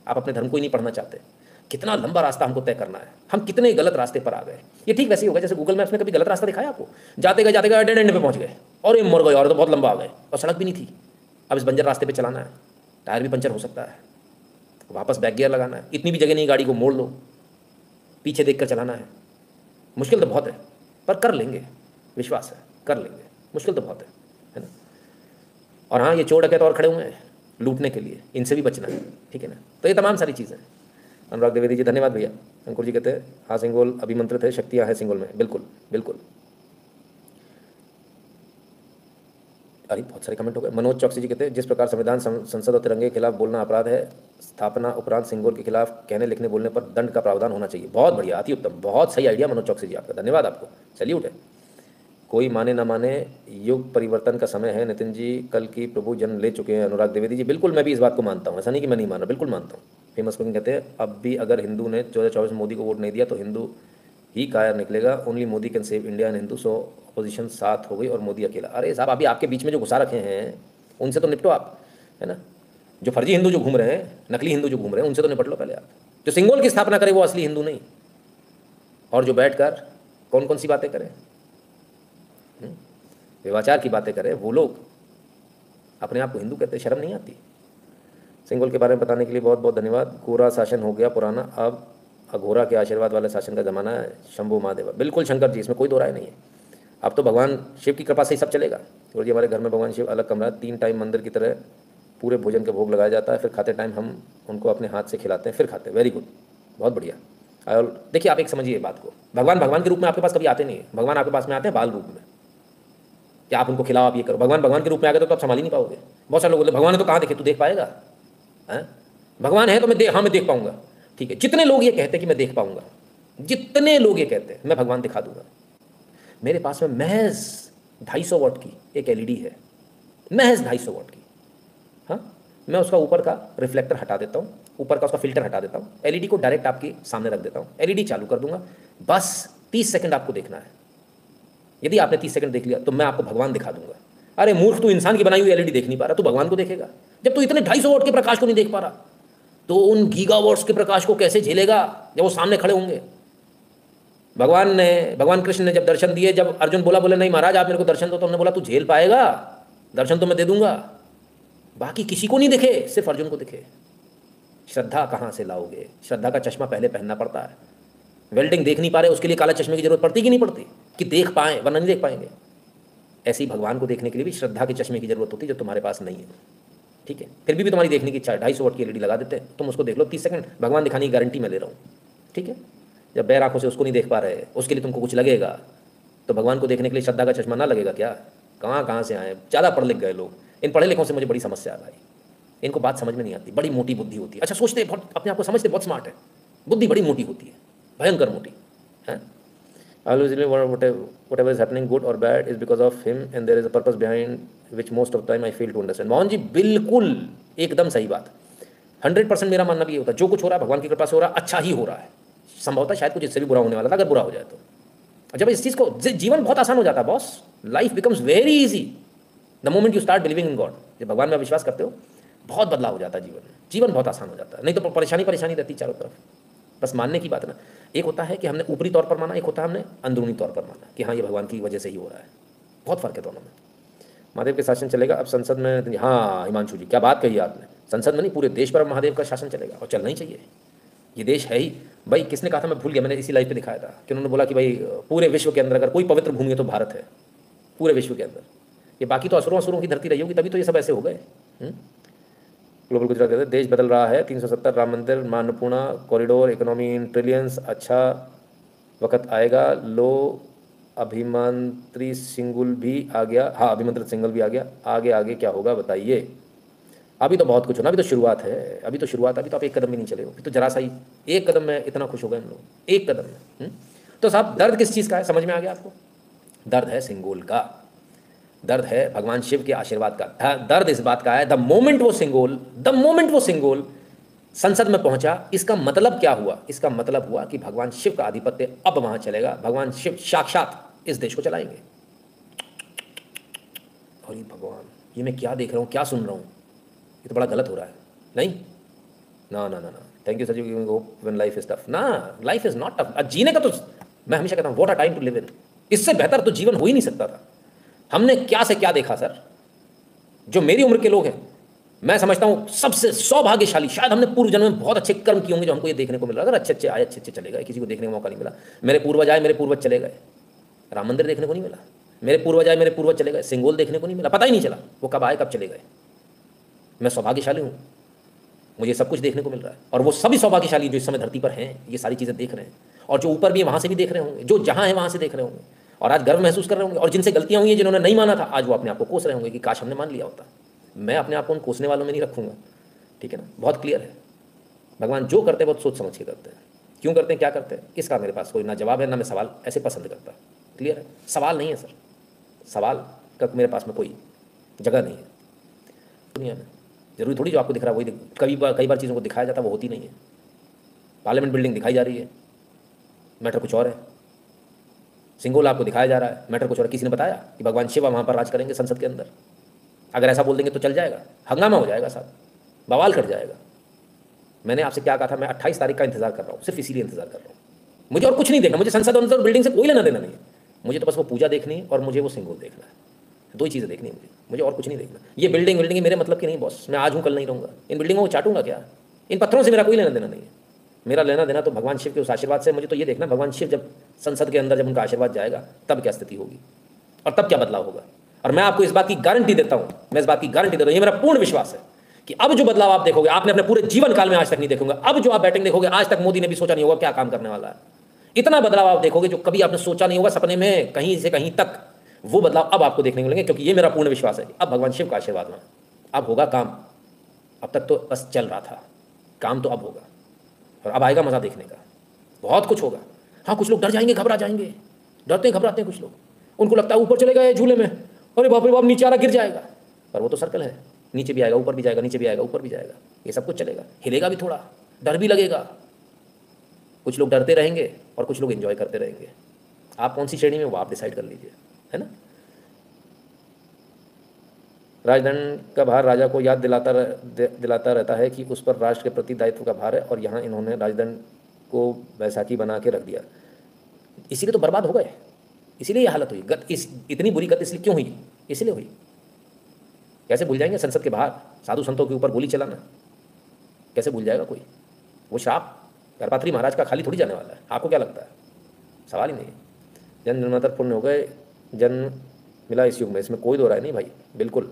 Speaker 1: आप अपने धर्म को ही नहीं पढ़ना चाहते। कितना लंबा रास्ता हमको तय करना है, हम कितने गलत रास्ते पर आ गए। ये ठीक वैसे ही होगा जैसे गूगल मैप्स ने कभी गलत रास्ता दिखाया आपको, जाते गए डेड एंड पे पहुंच गए और ये मर गए और तो बहुत लंबा आ गए और सड़क भी नहीं थी। अब इस बंजर रास्ते पे चलाना है, टायर भी पंचर हो सकता है, वापस बैक गियर लगाना है, इतनी भी जगह नहीं, गाड़ी को मोड़ लो, पीछे देख कर चलाना है। मुश्किल तो बहुत है पर कर लेंगे, विश्वास है कर लेंगे। मुश्किल तो बहुत है ना। और हाँ, ये चोर डकैत और खड़े हुए हैं लूटने के लिए, इनसे भी बचना है, ठीक है ना। तो ये तमाम सारी चीज़ें। अनुराग द्विवेदी जी धन्यवाद भैया। अंकुर जी कहते हैं हाँ सिंगोल अभिमंत्रित है, शक्तियाँ हैं सिंगोल में। बिल्कुल बिल्कुल। अरे बहुत सारे कमेंट हो गए। मनोज चौकसी जी कहते हैं जिस प्रकार संविधान संसद और तिरंगे के खिलाफ बोलना अपराध है, स्थापना उपरांत सिंगोल के खिलाफ कहने लिखने बोलने पर दंड का प्रावधान होना चाहिए। बहुत बढ़िया, अति उत्तम, बहुत सही आइडिया मनोज चौकसी जी आपका, धन्यवाद आपको, सैल्यूट है। कोई माने ना माने युग परिवर्तन का समय है। नितिन जी कल की प्रभु जन्म ले चुके हैं। अनुराग द्विवेदी जी बिल्कुल, मैं भी इस बात को मानता हूँ, ऐसा नहीं कि मैं नहीं माना, बिल्कुल मानता हूँ। फेमस कुकिंग कहते हैं अब भी अगर हिंदू ने 2024 में मोदी को वोट नहीं दिया तो हिंदू ही कायर निकलेगा। Only Modi can save India and Hindu. So opposition साथ हो गई और मोदी अकेला। अरे साहब, अभी आपके बीच में जो घुसा रखे हैं उनसे तो निपटो आप, है ना। जो फर्जी हिंदू जो घूम रहे हैं, नकली हिंदू जो घूम रहे हैं, उनसे तो निपट लो पहले आप। जो सिंगोल की स्थापना करे वो असली हिंदू नहीं, और जो बैठकर कौन कौन सी बातें करें, विवाचार की बातें करें, वो लोग अपने आप को हिंदू कहते, शर्म नहीं आती। सिंगोल के बारे में बताने के लिए बहुत बहुत धन्यवाद। गोरा शासन हो गया पुराना, अब अघोरा के आशीर्वाद वाले शासन का ज़माना है। शंभू महादेवा, बिल्कुल शंकर जी, इसमें कोई दो राय नहीं है। अब तो भगवान शिव की कृपा से ही सब चलेगा। और जी हमारे घर में भगवान शिव अलग कमरा, 3 टाइम मंदिर की तरह पूरे भोजन के भोग लगाया जाता है, फिर खाते टाइम हम उनको अपने हाथ से खिलाते हैं, फिर खाते हैं। वेरी गुड, बहुत बढ़िया। और देखिए आप एक समझिए बात को, भगवान भगवान के रूप में आपके पास कभी आते नहीं है। भगवान आपके पास में आते हैं बाल रूप में, कि आप उनको खिलाओ, आप ये करो। भगवान भगवान के रूप में आ गए तो आप संभाल ही नहीं पाओगे। बहुत सारे लोग बोलते भगवान है तो कहाँ देखे, तू देख पाएगा? भगवान है तो मैं मैं देख पाऊंगा। ठीक है, जितने लोग ये कहते हैं कि मैं देख पाऊंगा, जितने लोग ये कहते हैं मैं भगवान दिखा दूंगा। मेरे पास में महज 250 वाट की एक एलईडी है, महज 250 वाट की। हाँ, मैं उसका ऊपर का रिफ्लेक्टर हटा देता हूँ, ऊपर का उसका फिल्टर हटा देता हूँ, एलईडी को डायरेक्ट आपके सामने रख देता हूँ, एलईडी चालू कर दूंगा। बस 30 सेकंड आपको देखना है। यदि आपने 30 सेकंड देख लिया तो मैं आपको भगवान दिखा दूंगा। अरे मूर्ख, तू इंसान की बनाई हुई एलईडी देख नहीं पा रहा, तू भगवान को देखेगा? जब तू इतने 250 वाट के प्रकाश को नहीं देख पा रहा, तो उन गीगावाट्स के प्रकाश को कैसे झेलेगा जब वो सामने खड़े होंगे? भगवान कृष्ण ने जब दर्शन दिए, जब अर्जुन बोले नहीं महाराज आप मेरे को दर्शन दो, तो हमने बोला तू झेल पाएगा? दर्शन तो मैं दे दूंगा, बाकी किसी को नहीं दिखे, सिर्फ अर्जुन को दिखे। श्रद्धा कहाँ से लाओगे? श्रद्धा का चश्मा पहले पहनना पड़ता है। वेल्डिंग देख नहीं पा रहे, उसके लिए काला चश्मे की जरूरत पड़ती कि नहीं पड़ती, कि देख पाएं, वरना नहीं देख पाएंगे। ऐसे ही भगवान को देखने के लिए भी श्रद्धा के चश्मे की जरूरत होती है, जो तुम्हारे पास नहीं है। ठीक है, फिर भी तुम्हारी देखने की इच्छा है, 250 वाट की एलईडी लगा देते हैं, तुम उसको देख लो 30 सेकंड, भगवान दिखाने की गारंटी मैं ले रहा हूँ। ठीक है, जब बैर आंखों से उसको नहीं देख पा रहे, उसके लिए तुमको कुछ लगेगा, तो भगवान को देखने के लिए श्रद्धा का चश्मा ना लगेगा क्या? कहाँ से आए, ज़्यादा पढ़ लिख गए लोग। इन पढ़े लिखों से मुझे बड़ी समस्या है भाई, इनको बात समझ में नहीं आती, बड़ी मोटी बुद्धि होती है। अच्छा, सोचते बहुत, अपने आप को समझते बहुत स्मार्ट है, बुद्धि बड़ी मोटी होती है, भयंकर मोटी है। Whatever is happening, good or bad, is because of him, and there is a purpose behind which most of the time I fail to understand. Mohan ji बिल्कुल एकदम सही बात, 100% मेरा मानना भी ये होता है, जो कुछ हो रहा है भगवान की कृपा से हो रहा है, अच्छा ही हो रहा है। संभवतः शायद कुछ इससे भी बुरा होने वाला था, अगर बुरा हो जाए तो। जब इस चीज़ को, जीवन बहुत आसान हो जाता है boss, life becomes very easy the moment you start believing in God. जब भगवान में विश्वास करते हो, बहुत बदलाव हो जाता है जीवन में, जीवन बहुत आसान हो जाता है। नहीं तो परेशानी रहती चारों तरफ। बस मानने की बात है ना, एक होता है कि हमने ऊपरी तौर पर माना, एक होता है हमने अंदरूनी तौर पर माना कि हाँ ये भगवान की वजह से ही हो रहा है। बहुत फर्क है दोनों में। महादेव के शासन चलेगा अब संसद में? हाँ हिमांशु जी, क्या बात कही आपने, संसद में नहीं पूरे देश पर महादेव का शासन चलेगा, और चलना ही चाहिए। ये देश है ही भाई, किसने कहा था मैं भूल गया, मैंने इसी लाइव पे दिखाया था कि उन्होंने बोला कि भाई पूरे विश्व के अंदर अगर कोई पवित्र भूमि है तो भारत है, पूरे विश्व के अंदर। ये बाकी तो असुरों की धरती रही होगी, तभी तो ये सब ऐसे हो गए। ग्लोबल गुजरात कहते हैं देश बदल रहा है, 370 राम मंदिर, मां Annapurna corridor, economy in trillions, अच्छा वक्त आएगा। लो अभिमंत्रित सिंगुल भी आ गया, हाँ अभिमंत्रित सिंगल भी आ गया, आगे आगे क्या होगा बताइए। अभी तो बहुत कुछ होना, अभी तो शुरुआत है, अभी तो शुरुआत, अभी तो आप एक कदम भी नहीं चले हो, अभी तो जरा सा ही एक कदम में इतना खुश हो गए हम लोग, एक कदम में। तो साहब दर्द किस चीज़ का है, समझ में आ गया आपको? दर्द है सिंगोल का, दर्द है भगवान शिव के आशीर्वाद का। दर्द इस बात का है द मोमेंट वो सिंगोल संसद में पहुंचा। इसका मतलब क्या हुआ? इसका मतलब हुआ कि भगवान शिव का आधिपत्य अब वहां चलेगा, भगवान शिव साक्षात इस देश को चलाएंगे। अरे भगवान, ये मैं क्या देख रहा हूँ, क्या सुन रहा हूँ, ये तो बड़ा गलत हो रहा है। नहीं, ना ना ना ना, thank you sir ji, hope when life is tough. ना, लाइफ इज नॉट टफ। जीने का तो मैं हमेशा कहता हूँ what a time to live in. इससे बेहतर तो जीवन हो ही नहीं सकता था। हमने क्या से क्या देखा सर। जो मेरी उम्र के लोग हैं, मैं समझता हूँ सबसे सौभाग्यशाली, शायद हमने पूर्व जन्म में बहुत अच्छे कर्म किए होंगे जो हमको ये देखने को मिल रहा है। अगर अच्छे अच्छे आए, अच्छे अच्छे चले गए, किसी को देखने का मौका नहीं मिला। मेरे पूर्वज आए, मेरे पूर्वज चले गए, राम मंदिर देखने को नहीं मिला। मेरे पूर्वज आए, मेरे पूर्वज चले गए, सिंगोल देखने को नहीं मिला, पता ही नहीं चला वो कब आए कब चले गए। मैं सौभाग्यशाली हूँ, मुझे सब कुछ देखने को मिल रहा है। और वो सभी सौभाग्यशाली जो इस समय धरती पर हैं, ये सारी चीज़ें देख रहे हैं, और जो ऊपर भी है वहाँ से भी देख रहे होंगे, जो जहाँ है वहाँ से देख रहे होंगे, और आज गर्व महसूस कर रहे होंगे। और जिनसे गलतियाँ हुई हैं, जिन्होंने नहीं माना था, आज वो अपने आप को कोस रहे होंगे कि काश हमने मान लिया होता। मैं अपने आप को उन कोसने वालों में नहीं रखूँगा, ठीक है ना। बहुत क्लियर है, भगवान जो करते हैं बहुत सोच समझ के करते हैं। क्यों करते हैं, क्या करते हैं, इसका मेरे पास कोई ना जवाब है, ना मैं सवाल ऐसे पसंद करता। क्लियर है, सवाल नहीं है सर, सवाल का मेरे पास में कोई जगह नहीं है दुनिया में। जरूरी थोड़ी जो आपको दिख रहा है वही कई बार चीज़ों को दिखाया जाता है, वो होती नहीं है। पार्लियामेंट बिल्डिंग दिखाई जा रही है, मैटर कुछ और है। सिंगोला आपको दिखाया जा रहा है, मैटर कुछ और। किसी ने बताया कि भगवान शिव वहाँ पर राज करेंगे संसद के अंदर? अगर ऐसा बोल देंगे तो चल जाएगा, हंगामा हो जाएगा साहब, बवाल कर जाएगा। मैंने आपसे क्या कहा था, मैं 28 तारीख का इंतजार कर रहा हूँ, सिर्फ इसीलिए इंतजार कर रहा हूँ। मुझे और कुछ नहीं देखना, मुझे संसद अंदर बिल्डिंग से कोई लेना देना नहीं है। मुझे तो बस वो पूजा देखनी है और मुझे वो सिंगोल देखना है, दो ही चीज़ें देखनी है मुझे और कुछ नहीं देखना। ये बिल्डिंग मेरे मतलब की नहीं बॉस, मैं आज हूँ कल नहीं रहूँगा। इन बिल्डिंगों को चाटूंगा क्या, इन पत्थरों से मेरा कोई लेना देना नहीं है। मेरा लेना देना तो भगवान शिव के उस आशीर्वाद से। मुझे तो ये देखना भगवान शिव जब संसद के अंदर जब उनका आशीर्वाद जाएगा तब क्या स्थिति होगी और तब क्या बदलाव होगा। और मैं आपको इस बात की गारंटी देता हूँ, मैं इस बात की गारंटी देता हूँ, ये मेरा पूर्ण विश्वास है कि अब जो बदलाव आप देखोगे, आपने अपने पूरे जीवन काल में आज तक नहीं देखोगे। अब जो आप बैटिंग देखोगे, आज तक मोदी ने भी सोचा नहीं होगा क्या काम करने वाला है। इतना बदलाव आप देखोगे जो कभी आपने सोचा नहीं होगा सपने में, कहीं से कहीं तक। वो बदलाव अब आपको देखने को मिलेंगे, क्योंकि ये मेरा पूर्ण विश्वास है कि अब भगवान शिव का आशीर्वाद में अब होगा काम। अब तक तो बस चल रहा था, काम तो अब होगा, और अब आएगा मज़ा देखने का, बहुत कुछ होगा। हाँ, कुछ लोग डर जाएंगे, घबरा जाएंगे, डरते हैं घबराते हैं कुछ लोग। उनको लगता है ऊपर चले गए झूले में, अरे बाप रे बाप, नीचे आ रहा, गिर जाएगा। पर वो तो सर्कल है, नीचे भी आएगा, ऊपर भी जाएगा, नीचे भी आएगा, ऊपर भी जाएगा, ये सब कुछ चलेगा। हिलेगा भी थोड़ा, डर भी लगेगा। कुछ लोग डरते रहेंगे और कुछ लोग एंजॉय करते रहेंगे। आप कौन सी श्रेणी में वो आप डिसाइड कर लीजिए, है ना। राजदंड का भार राजा को याद दिलाता रहता है कि उस पर राष्ट्र के प्रति दायित्व का भार है, और यहाँ इन्होंने राजदंड को बैसाखी बना के रख दिया, इसीलिए तो बर्बाद हो गए, इसीलिए ये हालत हुई। इतनी बुरी गत इसलिए क्यों हुई, इसलिए हुई। कैसे भूल जाएंगे संसद के बाहर साधु संतों के ऊपर गोली चलाना, कैसे भूल जाएगा कोई। वो श्राप गर्भात्री महाराज का खाली थोड़ी जाने वाला है, आपको क्या लगता है, सवाल ही नहीं है। जन्म जन्मांतर पुण्य हो गए, जन्म मिला इस युग में, इसमें कोई दो राय नहीं भाई, बिल्कुल।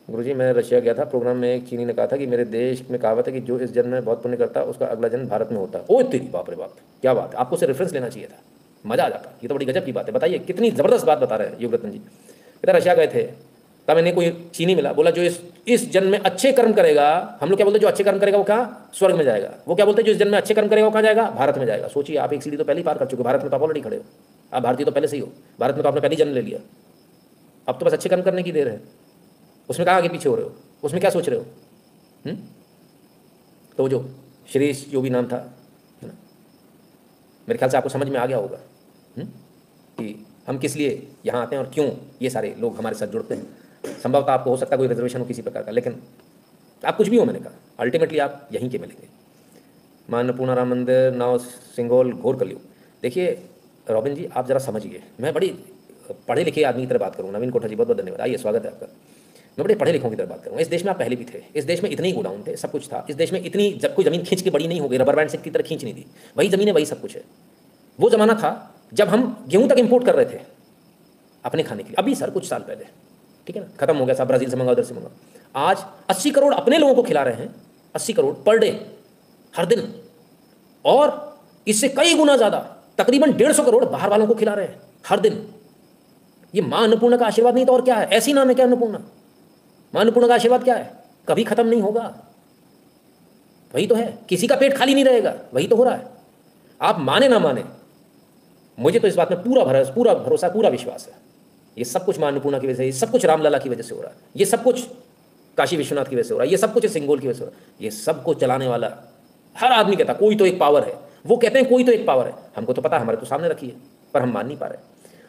Speaker 1: गुरुजी, मैं रशिया गया था, प्रोग्राम में एक चीनी ने कहा था कि मेरे देश में कहावत है कि जो इस जन्म में बहुत पुण्य करता है उसका अगला जन्म भारत में होता है। ओ तेरी बाप रे बाप, क्या बात है, आपको से रेफरेंस लेना चाहिए था, मजा आ जाता। ये तो बड़ी गजब की बात है, बताइए कितनी ज़बरदस्त बात बता रहे हैं युगरत्न जी। कहते रशिया गए थे, तब मैंने कोई चीनी मिला, बोला जो इस जन्म में अच्छे कर्म करेगा, हम लोग क्या बोलते हैं, जो अच्छे कर्म करेगा वो कहाँ, स्वर्ग में जाएगा। वो क्या बोलते हैं, जो इस जन्म में अच्छे कर्म करेगा वो कहाँ जाएगा, भारत में जाएगा। सोचिए, आप एक सीढ़ी तो पहले ही पार कर चुके, भारत में तो आप ऑलरेडी खड़े हो, आप भारतीय तो पहले से ही हो, भारत में तो आपने पहले जन्म ले लिया, अब तो बस अच्छे कर्म करने की देर है। उसमें कहाँ आगे पीछे हो रहे हो, उसमें क्या सोच रहे हो। तो जो श्रीश जो भी नाम था, है ना, मेरे ख्याल से आपको समझ में आ गया होगा कि हम किस लिए यहाँ आते हैं और क्यों ये सारे लोग हमारे साथ जुड़ते हैं। संभवतः आपको हो सकता है कोई रिजर्वेशन हो किसी प्रकार का, लेकिन आप कुछ भी हो, मैंने कहा अल्टीमेटली आप यहीं के मिलेंगे। मां अन्नपूर्णा राम मंदिर, नाव सिंगोल, घोर कलयुग। देखिए रॉबिन जी, आप जरा समझिए, मैं बड़ी पढ़े लिखे आदमी की तरह बात करूँ। नवीन कोठा जी, बहुत बहुत धन्यवाद, आइए स्वागत है आपका। मैं बड़े पढ़े लिखों की तरह बात करूँगा। इस देश में आप पहले भी थे, इस देश में इतने ही गोडाउन थे, सब कुछ था इस देश में। इतनी जब कोई ज़मीन खींच के बड़ी नहीं हो गई, रबर बैंड से की तरह खींच नहीं दी, वही ज़मीन है, वही सब कुछ है। वो ज़माना था जब हम गेहूँ तक इम्पोर्ट कर रहे थे अपने खाने के लिए, अभी सर कुछ साल पहले, ठीक है ना, खत्म हो गया साहब, ब्राज़ील से मंगाओ, उधर से मंगाओ। आज 80 करोड़ अपने लोगों को खिला रहे हैं, 80 करोड़ पर डे, हर दिन, और इससे कई गुना ज़्यादा तकरीबन 150 करोड़ बाहर वालों को खिला रहे हैं हर दिन। ये मां अन्नपूर्णा का आशीर्वाद नहीं तो और क्या है, ऐसी नाम है क्या अन्नपूर्णा। मां अन्नपूर्णा का आशीर्वाद क्या है, कभी खत्म नहीं होगा, वही तो है। किसी का पेट खाली नहीं रहेगा, वही तो हो रहा है। आप माने ना माने, मुझे तो इस बात में पूरा भरोसा, पूरा विश्वास है। ये सब कुछ मां अन्नपूर्णा की वजह से, ये सब कुछ रामलला की वजह से हो रहा है, ये सब कुछ काशी विश्वनाथ की वजह से हो रहा है, ये सब कुछ इस सिंगोल की वजह से हो रहा है। ये सब को चलाने वाला हर आदमी कहता कोई तो एक पावर है, वो कहते हैं कोई तो एक पावर है, हमको तो पता है, हमारे तो सामने रखी है, पर हम मान नहीं पा रहे।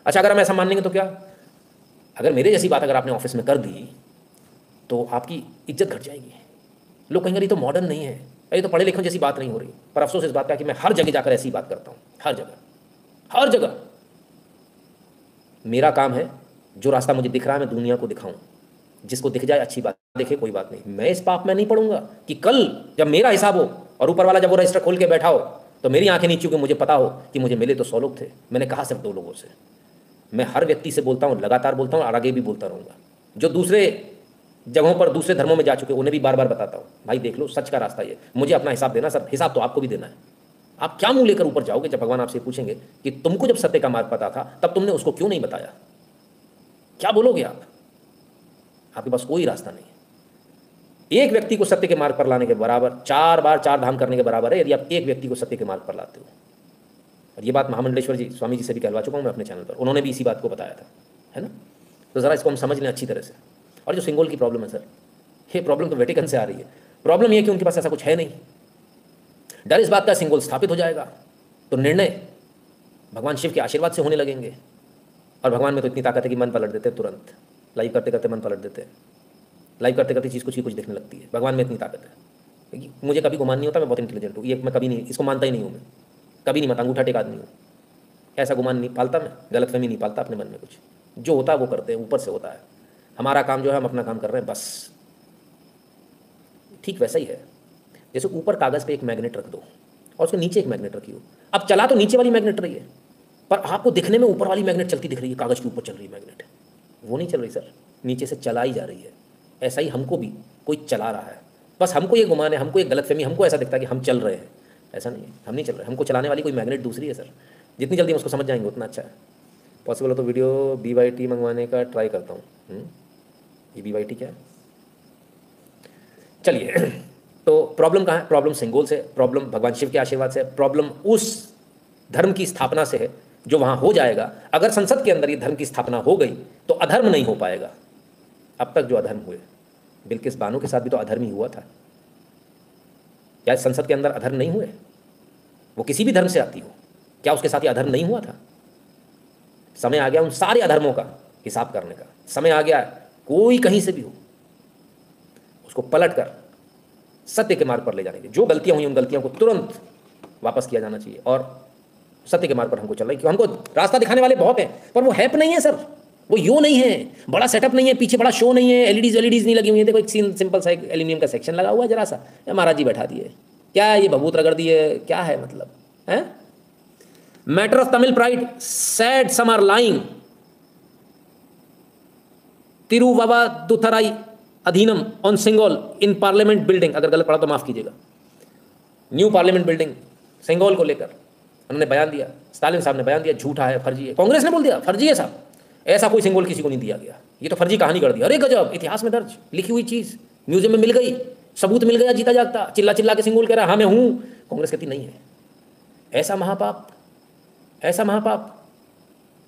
Speaker 1: अच्छा, अगर हम ऐसा मानेंगे तो क्या, अगर मेरे जैसी बात अगर आपने ऑफिस में कर दी तो आपकी इज्जत घट जाएगी। लोग कहेंगे ये तो मॉडर्न नहीं है, ये तो पढ़े लिखे जैसी बात नहीं हो रही। पर अफसोस इस बात का कि मैं हर जगह जाकर ऐसी बात करता हूँ, हर जगह, हर जगह। मेरा काम है, जो रास्ता मुझे दिख रहा है मैं दुनिया को दिखाऊं, जिसको दिख जाए अच्छी बात, देखे कोई बात नहीं। मैं इस पाप में नहीं पड़ूंगा कि कल जब मेरा हिसाब हो और ऊपर वाला जब वो रजिस्टर खोल के बैठा हो तो मेरी आंखें नीचे क्योंकि मुझे पता हो कि मुझे मिले तो 100 लोग थे, मैंने कहा सिर्फ 2 लोगों से। मैं हर व्यक्ति से बोलता हूँ, लगातार बोलता हूँ और आगे भी बोलता रहूँगा। जो दूसरे जगहों पर दूसरे धर्मों में जा चुके उन्हें भी बार बार बताता हूँ, भाई देख लो सच का रास्ता ये, मुझे अपना हिसाब देना सर, हिसाब तो आपको भी देना है। आप क्या मुंह लेकर ऊपर जाओगे जब भगवान आपसे पूछेंगे कि तुमको जब सत्य का मार्ग पता था तब तुमने उसको क्यों नहीं बताया? क्या बोलोगे आप? आपके पास कोई रास्ता नहीं है। एक व्यक्ति को सत्य के मार्ग पर लाने के बराबर 4 बार 4 धाम करने के बराबर है यदि आप एक व्यक्ति को सत्य के मार्ग पर लाते हो। और ये बात महामंडलेश्वर जी स्वामी जी से भी कहलवा चुका हूँ मैं अपने चैनल पर, उन्होंने भी इसी बात को बताया था, है ना। तो ज़रा इसको हम समझ लें अच्छी तरह से। और जो सिंगोल की प्रॉब्लम है सर, ये प्रॉब्लम तो वेटिकन से आ रही है। प्रॉब्लम ये है कि उनके पास ऐसा कुछ है नहीं। डर इस बात का सिंगोल स्थापित हो जाएगा तो निर्णय भगवान शिव के आशीर्वाद से होने लगेंगे। और भगवान में तो इतनी ताकत है कि मन पलट देते हैं तुरंत, लाइव करते करते मन पलट देते हैं, लाइव करते करते चीज़ कुछ दिखने लगती है। भगवान में इतनी ताकत है। मुझे कभी गुमान नहीं होता मैं बहुत इंटेलिजेंट हूँ, ये मैं कभी नहीं, इसको मानता ही नहीं हूँ मैं, कभी नहीं मानता, अंगूठा टेक आदमी हूँ। ऐसा गुमान नहीं पालता मैं, गलतफहमी नहीं पालता अपने मन में। कुछ जो होता है वो करते हैं, ऊपर से होता है। हमारा काम जो है हम अपना काम कर रहे हैं बस। ठीक वैसा ही है जैसे ऊपर कागज़ पे एक मैग्नेट रख दो और उसके नीचे एक मैग्नेट रखी हो। अब चला तो नीचे वाली मैग्नेट रही है, पर आपको दिखने में ऊपर वाली मैग्नेट चलती दिख रही है, कागज़ के ऊपर चल रही है मैग्नेट, वो नहीं चल रही सर, नीचे से चलाई जा रही है। ऐसा ही हमको भी कोई चला रहा है, बस हमको ये गुमान है, हमको एक गलतफहमी, हमको ऐसा दिखता है कि हम चल रहे हैं। ऐसा नहीं है, हम नहीं चल रहे, हमको चलाने वाली कोई मैग्नेट दूसरी है सर। जितनी जल्दी हम उसको समझ जाएंगे उतना अच्छा है। पॉसिबल हो तो वीडियो BYT मंगवाने का ट्राई करता हूँ। ये BYT क्या है? चलिए, तो प्रॉब्लम कहाँ है? प्रॉब्लम सिंगोल से, प्रॉब्लम भगवान शिव के आशीर्वाद से, प्रॉब्लम उस धर्म की स्थापना से है जो वहाँ हो जाएगा। अगर संसद के अंदर ये धर्म की स्थापना हो गई तो अधर्म नहीं हो पाएगा। अब तक जो अधर्म हुए, बिल्किस बानो के साथ भी तो अधर्म ही हुआ था। क्या संसद के अंदर अधर्म नहीं हुए? वो किसी भी धर्म से आती हो, क्या उसके साथ ये अधर्म नहीं हुआ था? समय आ गया उन सारे अधर्मों का हिसाब करने का। समय आ गया, कोई कहीं से भी हो उसको पलट कर सत्य के मार्ग पर ले जाने की। जो गलतियां हुई उन गलतियों को तुरंत वापस किया जाना चाहिए और सत्य के मार्ग पर हमको चल रहा है। क्योंकि हमको रास्ता दिखाने वाले बहुत हैं, पर वो हैप नहीं है सर, वो यो नहीं है, बड़ा सेटअप नहीं है, पीछे बड़ा शो नहीं है, एलईडीज नहीं लगी हुई है। देखो एक सिंपल सा एक एल्यूमिनियम का सेक्शन लगा हुआ है, जरा सा महाराज जी बैठा दिए, क्या ये भभूत रगड़ दिए, क्या है मतलब है? Matter of Tamil pride, said some are lying, Thiruvavaduthurai Adheenam on Sengol in parliament building. अगर गलत पढ़ा तो माफ कीजिएगा। न्यू पार्लियामेंट बिल्डिंग सिंगोल को लेकर उन्होंने बयान दिया, स्टालिन साहब ने बयान दिया, झूठा है, फर्जी है। कांग्रेस ने बोल दिया फर्जी है साहब, ऐसा कोई सिंगोल किसी को नहीं दिया गया, ये तो फर्जी कहानी कर दी। अरे गजब, इतिहास में दर्ज लिखी हुई चीज़ म्यूजियम में मिल गई, सबूत मिल गया, जीता जागता, चिल्ला चिल्ला के सिंगोल कह रहा हाँ मैं हूँ। कांग्रेस कहती नहीं है। ऐसा महापाप, ऐसा महापाप।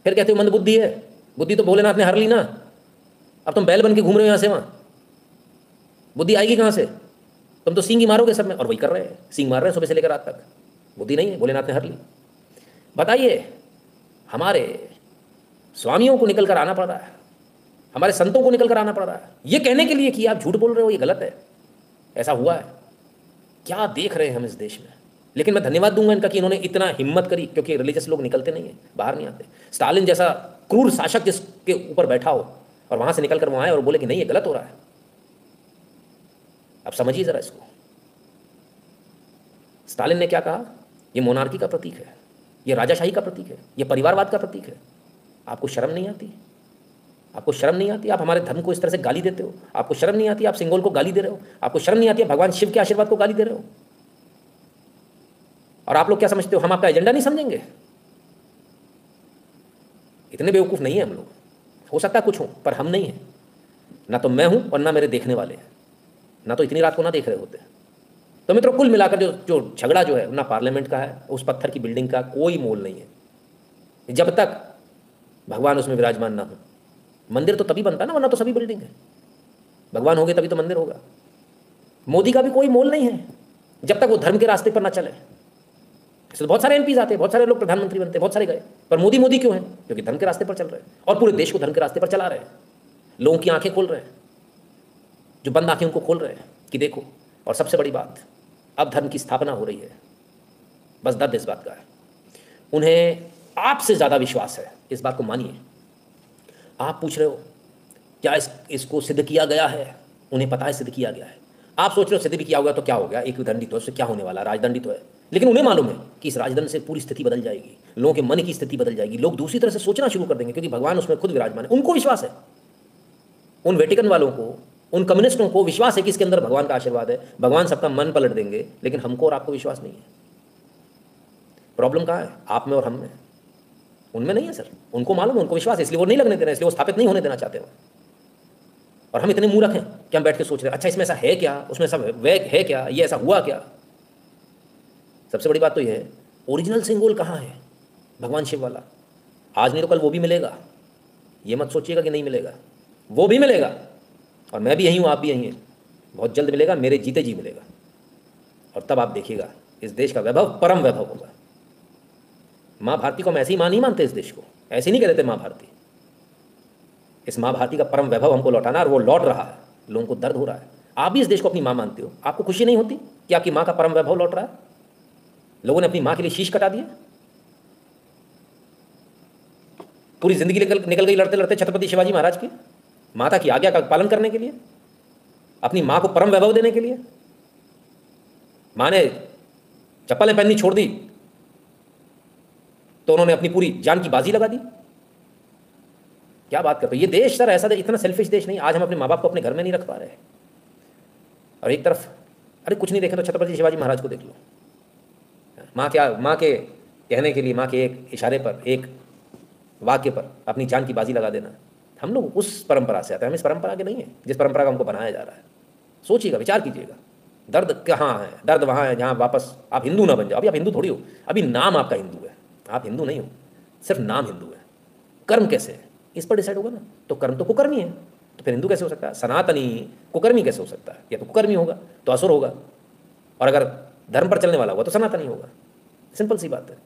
Speaker 1: फिर कहते हो मंदबुद्धि है, बुद्धि तो भोलेनाथ ने हर ली ना, अब तुम बैल बन के घूम रहे हो यहाँ से वहाँ, बुद्धि आएगी कहाँ से? तुम तो सींग ही मारोगे सब में, और वही कर रहे हैं, सींग मार रहे हैं सुबह से लेकर रात तक। बुद्धि नहीं है, भोलेनाथ ने हर ली। बताइए, हमारे स्वामियों को निकल कर आना पड़ रहा है, हमारे संतों को निकल कर आना पड़ रहा है ये कहने के लिए कि आप झूठ बोल रहे हो, ये गलत है, ऐसा हुआ है। क्या देख रहे हैं हम इस देश में। लेकिन मैं धन्यवाद दूंगा इनका कि इन्होंने इतना हिम्मत करी, क्योंकि रिलीजियस लोग निकलते नहीं है, बाहर नहीं आते। स्टालिन जैसा क्रूर शासक जिसके ऊपर बैठा हो और वहां से निकल कर वहां आए और बोले कि नहीं ये गलत हो रहा है। अब समझिए जरा इसको। स्टालिन ने क्या कहा? ये मोनार्की का प्रतीक है, ये राजाशाही का प्रतीक है, ये परिवारवाद का प्रतीक है। आपको शर्म नहीं आती? आपको शर्म नहीं आती? आप हमारे धर्म को इस तरह से गाली देते हो। आपको शर्म नहीं आती? आप सिंगोल को गाली दे रहे हो। आपको शर्म नहीं आती? भगवान शिव के आशीर्वाद को गाली दे रहे हो। और आप लोग क्या समझते हो, हम आपका एजेंडा नहीं समझेंगे? इतने बेवकूफ़ नहीं है हम लोग। हो सकता है कुछ हो, पर हम नहीं हैं। ना तो मैं हूं और ना मेरे देखने वाले हैं, ना तो इतनी रात को ना देख रहे होते। तो मित्रों, कुल मिलाकर जो झगड़ा जो है ना पार्लियामेंट का है, उस पत्थर की बिल्डिंग का कोई मोल नहीं है जब तक भगवान उसमें विराजमान ना हो। मंदिर तो तभी बनता है ना, वरना तो सभी बिल्डिंग है। भगवान होंगे तभी तो मंदिर होगा। मोदी का भी कोई मोल नहीं है जब तक वो धर्म के रास्ते पर ना चले। इसलिए बहुत सारे एमपीज आते हैं, बहुत सारे लोग प्रधानमंत्री बनते हैं, बहुत सारे गए, पर मोदी मोदी क्यों है? क्योंकि धर्म के रास्ते पर चल रहे हैं और पूरे देश को धर्म के रास्ते पर चला रहे हैं। लोगों की आंखें खोल रहे हैं, जो बंद आंखें उनको खोल रहे हैं कि देखो। और सबसे बड़ी बात, अब धर्म की स्थापना हो रही है। बस दर्द इस बात का है, उन्हें आपसे ज़्यादा विश्वास है, इस बात को मानिए। आप पूछ रहे हो क्या इसको सिद्ध किया गया है? उन्हें पता है सिद्ध किया गया है। आप सोच रहे हो सिद्ध भी किया होगा तो क्या हो गया, एक दंडित तो उससे क्या होने वाला, राजदंडित तो है। लेकिन उन्हें मालूम है कि इस राजदंड से पूरी स्थिति बदल जाएगी, लोगों के मन की स्थिति बदल जाएगी, लोग दूसरी तरह से सोचना शुरू कर देंगे, क्योंकि भगवान उसमें खुद विराजमान है। उनको विश्वास है, उन वेटिकन वालों को, उन कम्युनिस्टों को विश्वास है कि इसके अंदर भगवान का आशीर्वाद है, भगवान सबका मन पलट देंगे। लेकिन हमको और आपको विश्वास नहीं है। प्रॉब्लम कहाँ है? आप में और हम में, उनमें नहीं है सर। उनको मालूम है, उनको विश्वास है, इसलिए वो नहीं लगने देना, इसलिए वो स्थापित नहीं होने देना चाहते हो। और हम इतने मूर्ख हैं कि हम बैठ के सोच रहे हैं अच्छा इसमें ऐसा है क्या, उसमें ऐसा है क्या, ये ऐसा हुआ क्या। सबसे बड़ी बात तो ये है, ओरिजिनल सिंबल कहाँ है? भगवान शिव वाला। आज नहीं तो कल वो भी मिलेगा। ये मत सोचिएगा कि नहीं मिलेगा, वो भी मिलेगा। और मैं भी यहीं हूँ, आप भी यहीं हैं। बहुत जल्द मिलेगा, मेरे जीते जी मिलेगा। और तब आप देखिएगा इस देश का वैभव परम वैभव होगा। माँ भारती को हम ऐसे ही माँ नहीं मानते, इस देश को ऐसे नहीं कह देते माँ भारती। इस माँ भारती का परम वैभव हमको लौटाना, और वो लौट रहा है। लोगों को दर्द हो रहा है। आप भी इस देश को अपनी माँ मानते हो, आपको खुशी नहीं होती कि आपकी माँ का परम वैभव लौट रहा है? लोगों ने अपनी माँ के लिए शीश कटा दिया। पूरी जिंदगी निकल गई लड़ते लड़ते छत्रपति शिवाजी महाराज की, माता की आज्ञा का पालन करने के लिए, अपनी माँ को परम वैभव देने के लिए। माँ ने चप्पलें पहननी छोड़ दी तो उन्होंने अपनी पूरी जान की बाजी लगा दी। क्या बात करते हो? ये देश सर ऐसा इतना सेल्फिश देश नहीं। आज हम अपने माँ बाप को अपने घर में नहीं रख पा रहे। और एक तरफ अरे कुछ नहीं देखे तो छत्रपति शिवाजी महाराज को देख लो। माँ के कहने के लिए, माँ के एक इशारे पर, एक वाक्य पर अपनी जान की बाजी लगा देना। हम लोग उस परंपरा से आते हैं, हम इस परंपरा के नहीं है जिस परंपरा का हमको बनाया जा रहा है। सोचिएगा, विचार कीजिएगा। दर्द कहाँ है? दर्द वहाँ है जहाँ वापस आप हिंदू ना बन जाओ। अभी आप हिंदू थोड़ी हो, अभी नाम आपका हिंदू है। आप हिंदू नहीं हो, सिर्फ नाम हिंदू है। कर्म कैसे है इस पर डिसाइड होगा ना। तो कर्म तो कुकर्मी है, तो फिर हिंदू कैसे हो सकता है? सनातनी कुकर्मी कैसे हो सकता है? या तो कुकर्मी होगा तो असुर होगा, और अगर धर्म पर चलने वाला होगा तो सनातनी होगा। सिंपल सी बात है।